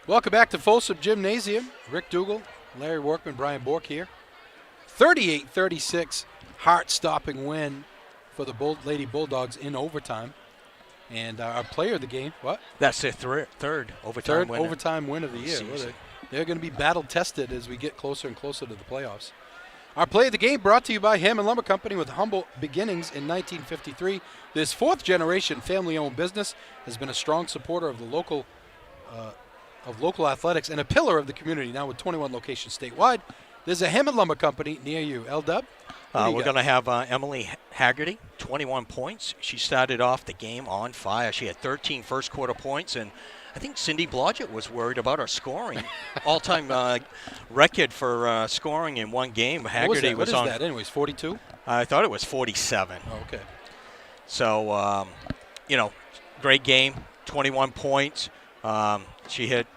Welcome back to Folsom Gymnasium. Rick Dougal, Larry Workman, Brian Bork here. 38-36, heart-stopping win for the Lady Bulldogs in overtime. And our player of the game, what? That's their third overtime win. Overtime win of the year. Well, they're going to be battle-tested as we get closer and closer to the playoffs. Our play of the game brought to you by Hammond Lumber Company with humble beginnings in 1953. This fourth-generation family-owned business has been a strong supporter of the local athletics and a pillar of the community, now with 21 locations statewide. There's a Hammond Lumber Company near you. L-Dub? We're going to have Emily Haggerty, 21 points. She started off the game on fire. She had 13 first quarter points, and I think Cindy Blodgett was worried about her scoring. All-time record for scoring in one game. Haggerty What is on that anyways, 42? I thought it was 47. Oh, okay. So, great game, 21 points. She had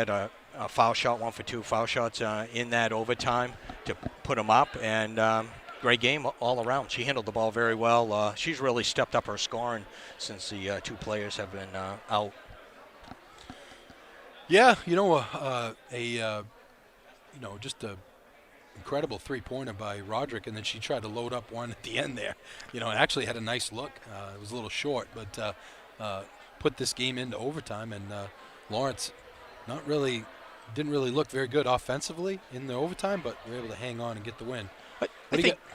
a foul shot, 1 for 2 foul shots in that overtime to put them up, and great game all around. She handled the ball very well. She's really stepped up her scoring since the 2 players have been out. Yeah, just a incredible three-pointer by Roderick, and then she tried to load up one at the end there. It actually had a nice look. It was a little short, but put this game into overtime, and Lawrence didn't really look very good offensively in the overtime, but were able to hang on and get the win.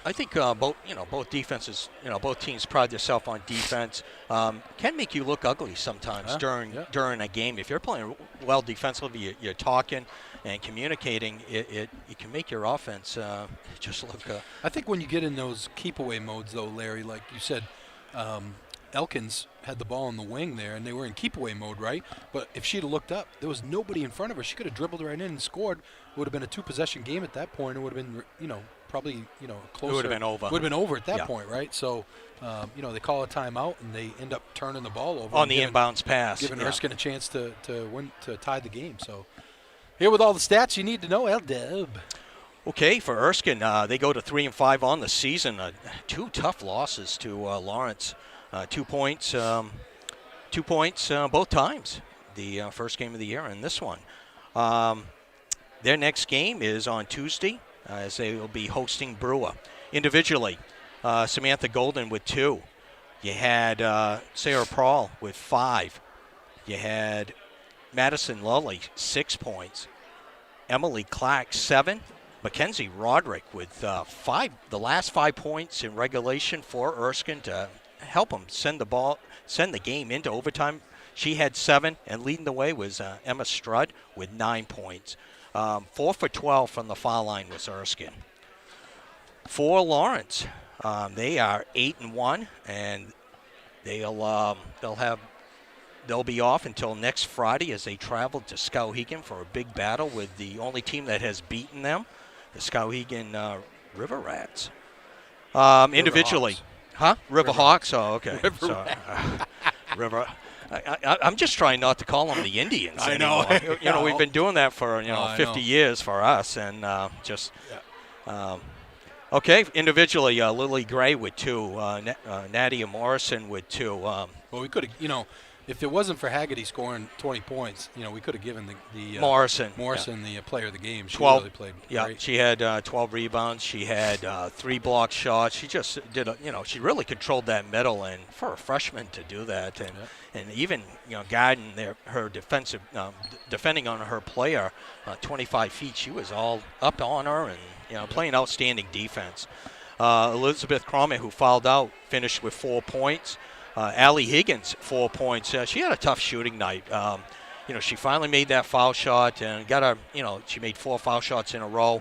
I think both defenses, both teams pride themselves on defense. Can make you look ugly sometimes during a game. If you're playing well defensively, you're talking and communicating. It can make your offense just look. I think when you get in those keep-away modes, though, Larry, like you said, Elkins had the ball in the wing there, and they were in keep-away mode, right? But if she'd have looked up, there was nobody in front of her. She could have dribbled right in and scored. It would have been a 2-possession game at that point. It would have been, probably, closer. It would have been over. Would have been over at that point, right? So, they call a timeout, and they end up turning the ball over. On the inbounds pass. Giving Erskine a chance to win, to tie the game. So, here with all the stats you need to know, L-Dub. Okay, for Erskine, they go to 3-5 on the season. 2 tough losses to Lawrence. 2 points both times. The first game of the year and this one. Their next game is on Tuesday, as they will be hosting Brewer. Individually, Samantha Golden with 2. You had Sarah Prawl with 5. You had Madison Lully, 6 points. Emily Clark, 7. Mackenzie Roderick with 5. The last 5 points in regulation for Erskine to help them send the game into overtime. She had 7, and leading the way was Emma Strudd with 9 points. 4 for 12 from the foul line was Erskine. For Lawrence, they are 8-1, and they'll be off until next Friday as they travel to Skowhegan for a big battle with the only team that has beaten them, the Skowhegan River Rats. Individually. Hawks. River Hawks? Oh, okay. River. I'm just trying not to call them the Indians anymore. I know. We've been doing that for 50 years for us, and okay. Individually, Lily Gray with 2, Nadia Morrison with 2. Well, we could have, if it wasn't for Haggerty scoring 20 points, we could have given the Morrison the player of the game. She 12, really played great. She had 12 rebounds. She had 3 block shots. She just did she really controlled that middle, and for a freshman to do that, and even guiding her defensive defending on her player 25 feet, she was all up on her and playing outstanding defense. Elizabeth Cromer, who fouled out, finished with 4 points. Allie Higgins, 4 points. She had a tough shooting night. She finally made that foul shot and got she made 4 foul shots in a row.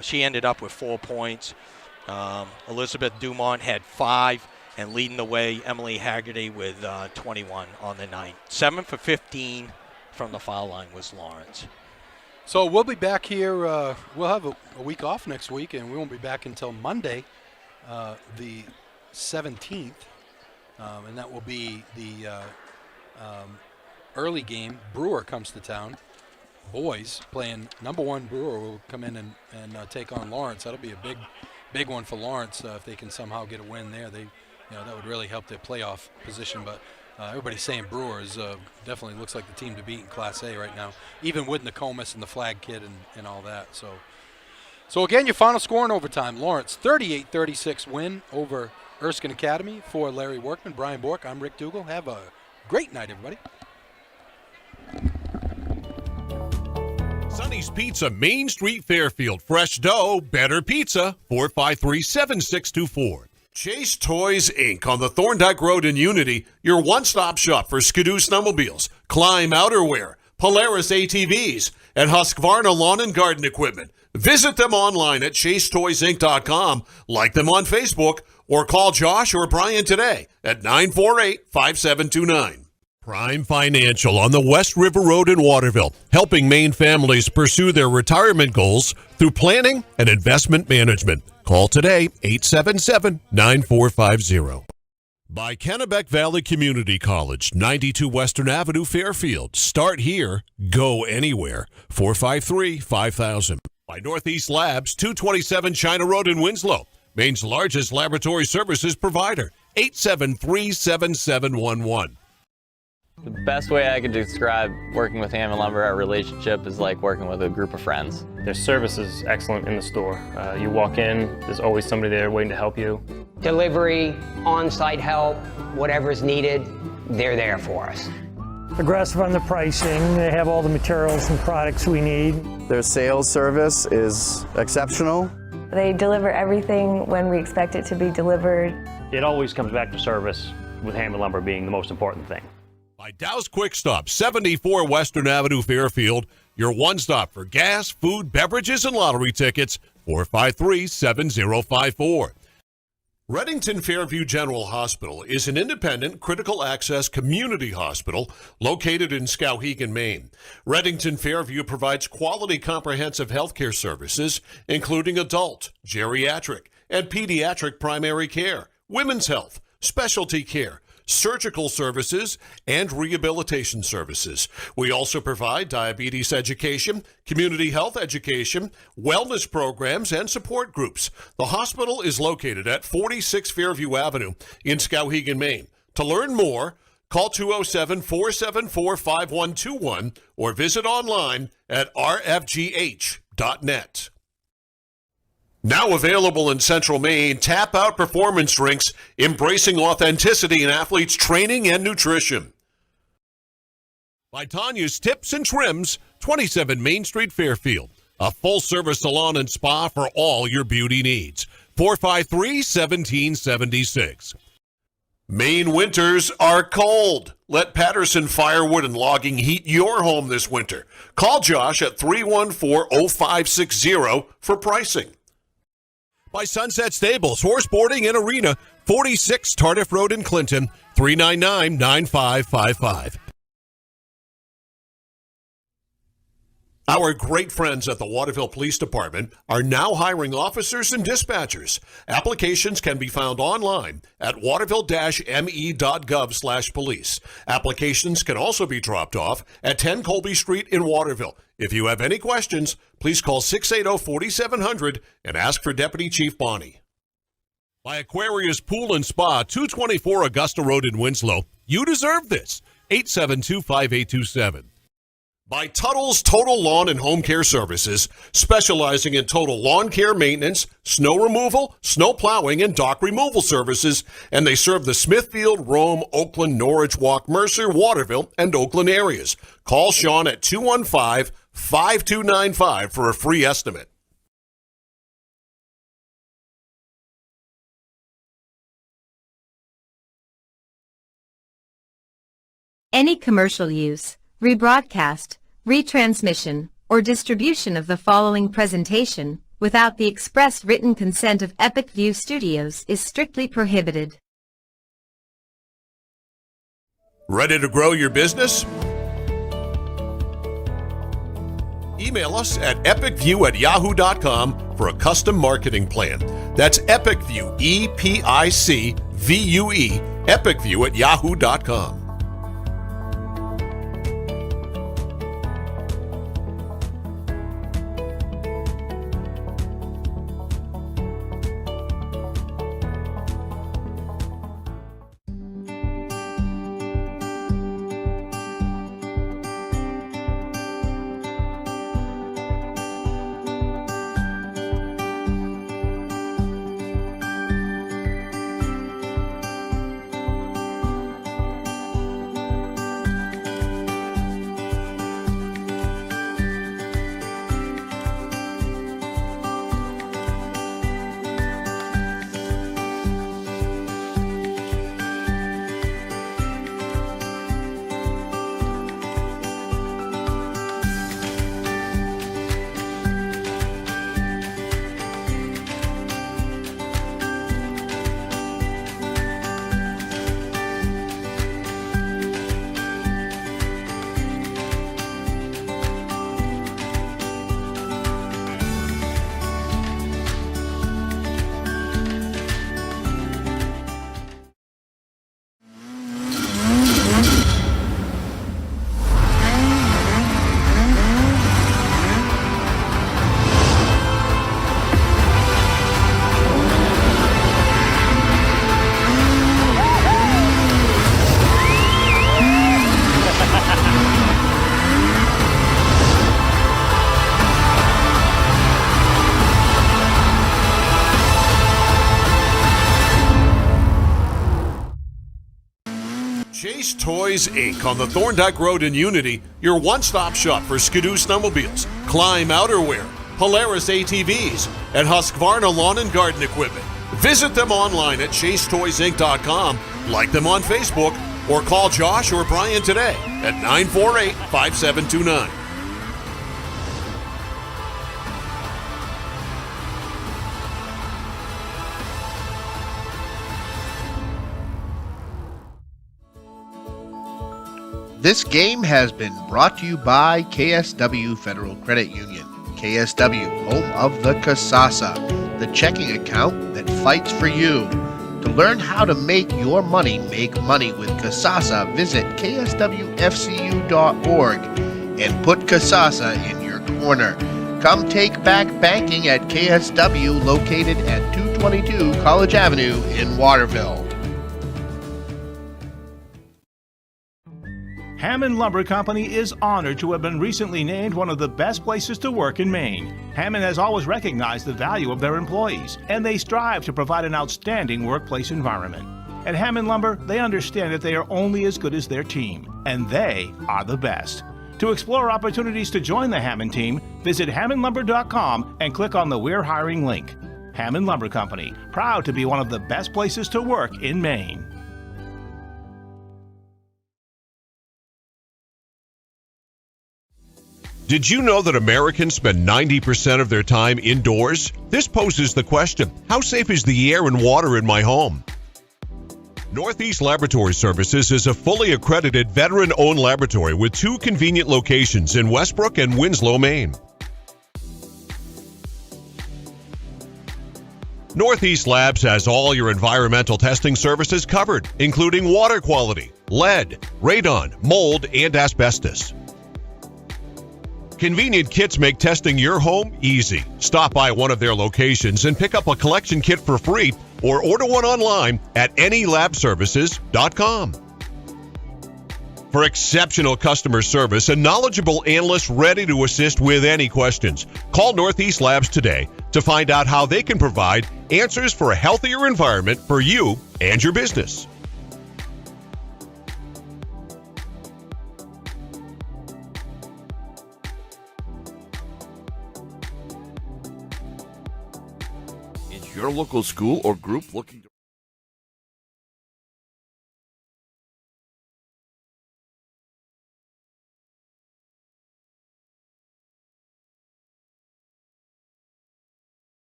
She ended up with 4 points. Elizabeth Dumont had 5, and leading the way, Emily Haggerty with 21 on the night. 7 for 15 from the foul line was Lawrence. So we'll be back here. We'll have a week off next week, and we won't be back until Monday, the 17th. And that will be the early game. Brewer comes to town. Boys playing number 1 Brewer will come in and take on Lawrence. That'll be a big one for Lawrence if they can somehow get a win there. That would really help their playoff position. But everybody's saying Brewer is definitely looks like the team to beat in Class A right now, even with Nokomis and the flag kid and all that. So again, your final score in overtime: Lawrence 38-36 win over Erskine Academy. For Larry Workman, Brian Bork, I'm Rick Dougal. Have a great night, everybody. Sonny's Pizza, Main Street, Fairfield. Fresh dough, better pizza. 453-7624. Chase Toys, Inc. on the Thorndike Road in Unity. Your one-stop shop for Skidoo snowmobiles, Climb outerwear, Polaris ATVs, and Husqvarna lawn and garden equipment. Visit them online at chasetoysinc.com, like them on Facebook, or call Josh or Brian today at 948-5729. Prime Financial on the West River Road in Waterville, helping Maine families pursue their retirement goals through planning and investment management. Call today, 877-9450. By Kennebec Valley Community College, 92 Western Avenue, Fairfield. Start here, go anywhere. 453-5000. By Northeast Labs, 227 China Road in Winslow, Maine's largest laboratory services provider. 873-7711. The best way I could describe working with Hammond Lumber, our relationship, is like working with a group of friends. Their service is excellent in the store. You walk in, there's always somebody there waiting to help you. Delivery, on-site help, whatever's needed, they're there for us. Aggressive on the pricing. They have all the materials and products we need. Their sales service is exceptional. They deliver everything when we expect it to be delivered. It always comes back to service, with Hammond Lumber being the most important thing. By Dow's Quick Stop, 74 Western Avenue, Fairfield, your one stop for gas, food, beverages, and lottery tickets. 453-7054. Reddington Fairview General Hospital is an independent critical access community hospital located in Skowhegan, Maine. Reddington Fairview provides quality comprehensive health care services, including adult, geriatric, and pediatric primary care, women's health, specialty care, surgical services, and rehabilitation services. We also provide diabetes education, community health education, wellness programs, and support groups. The hospital is located at 46 Fairview Avenue in Skowhegan, Maine. To learn more, call 207-474-5121 or visit online at rfgh.net. Now available in Central Maine, Tap Out Performance Drinks, embracing authenticity in athletes' training and nutrition. By Tanya's Tips and Trims, 27 Main Street, Fairfield. A full-service salon and spa for all your beauty needs. 453-1776. Maine winters are cold. Let Patterson Firewood and Logging heat your home this winter. Call Josh at 314-0560 for pricing. By Sunset Stables, Horse Boarding and Arena, 46 Tardif Road in Clinton, 399-9555. Our great friends at the Waterville Police Department are now hiring officers and dispatchers. Applications can be found online at waterville-me.gov/police. Applications can also be dropped off at 10 Colby Street in Waterville. If you have any questions, please call 680-4700 and ask for Deputy Chief Bonney. By Aquarius Pool and Spa, 224 Augusta Road in Winslow. You deserve this. 872-5827. By Tuttle's Total Lawn and Home Care Services, specializing in total lawn care maintenance, snow removal, snow plowing, and dock removal services, and they serve the Smithfield, Rome, Oakland, Norwich, Walk, Mercer, Waterville, and Oakland areas. Call Sean at 215-5295 for a free estimate. Any commercial use, rebroadcast, retransmission, or distribution of the following presentation without the express written consent of Epic View Studios is strictly prohibited. Ready to grow your business? Email us at epicview@yahoo.com for a custom marketing plan. That's Epicview, EPICVUE, epicview@yahoo.com. Chase Toys Inc. on the Thorndike Road in Unity, your one-stop shop for Skidoo snowmobiles, Climb outerwear, Polaris ATVs, and Husqvarna lawn and garden equipment. Visit them online at chasetoysinc.com, like them on Facebook, or call Josh or Brian today at 948-5729. This game has been brought to you by KSW Federal Credit Union. KSW, home of the Kasasa, the checking account that fights for you. To learn how to make your money make money with Kasasa, visit kswfcu.org and put Kasasa in your corner. Come take back banking at KSW, located at 222 College Avenue in Waterville. Hammond Lumber Company is honored to have been recently named one of the best places to work in Maine. Hammond has always recognized the value of their employees, and they strive to provide an outstanding workplace environment. At Hammond Lumber, they understand that they are only as good as their team, and they are the best. To explore opportunities to join the Hammond team, visit hammondlumber.com and click on the We're Hiring link. Hammond Lumber Company, proud to be one of the best places to work in Maine. Did you know that Americans spend 90% of their time indoors? This poses the question, how safe is the air and water in my home? Northeast Laboratory Services is a fully accredited veteran-owned laboratory with 2 convenient locations in Westbrook and Winslow, Maine. Northeast Labs has all your environmental testing services covered, including water quality, lead, radon, mold, and asbestos. Convenient kits make testing your home easy. Stop by one of their locations and pick up a collection kit for free or order one online at anylabservices.com. For exceptional customer service and knowledgeable analysts ready to assist with any questions, call Northeast Labs today to find out how they can provide answers for a healthier environment for you and your business. Is your local school or group looking to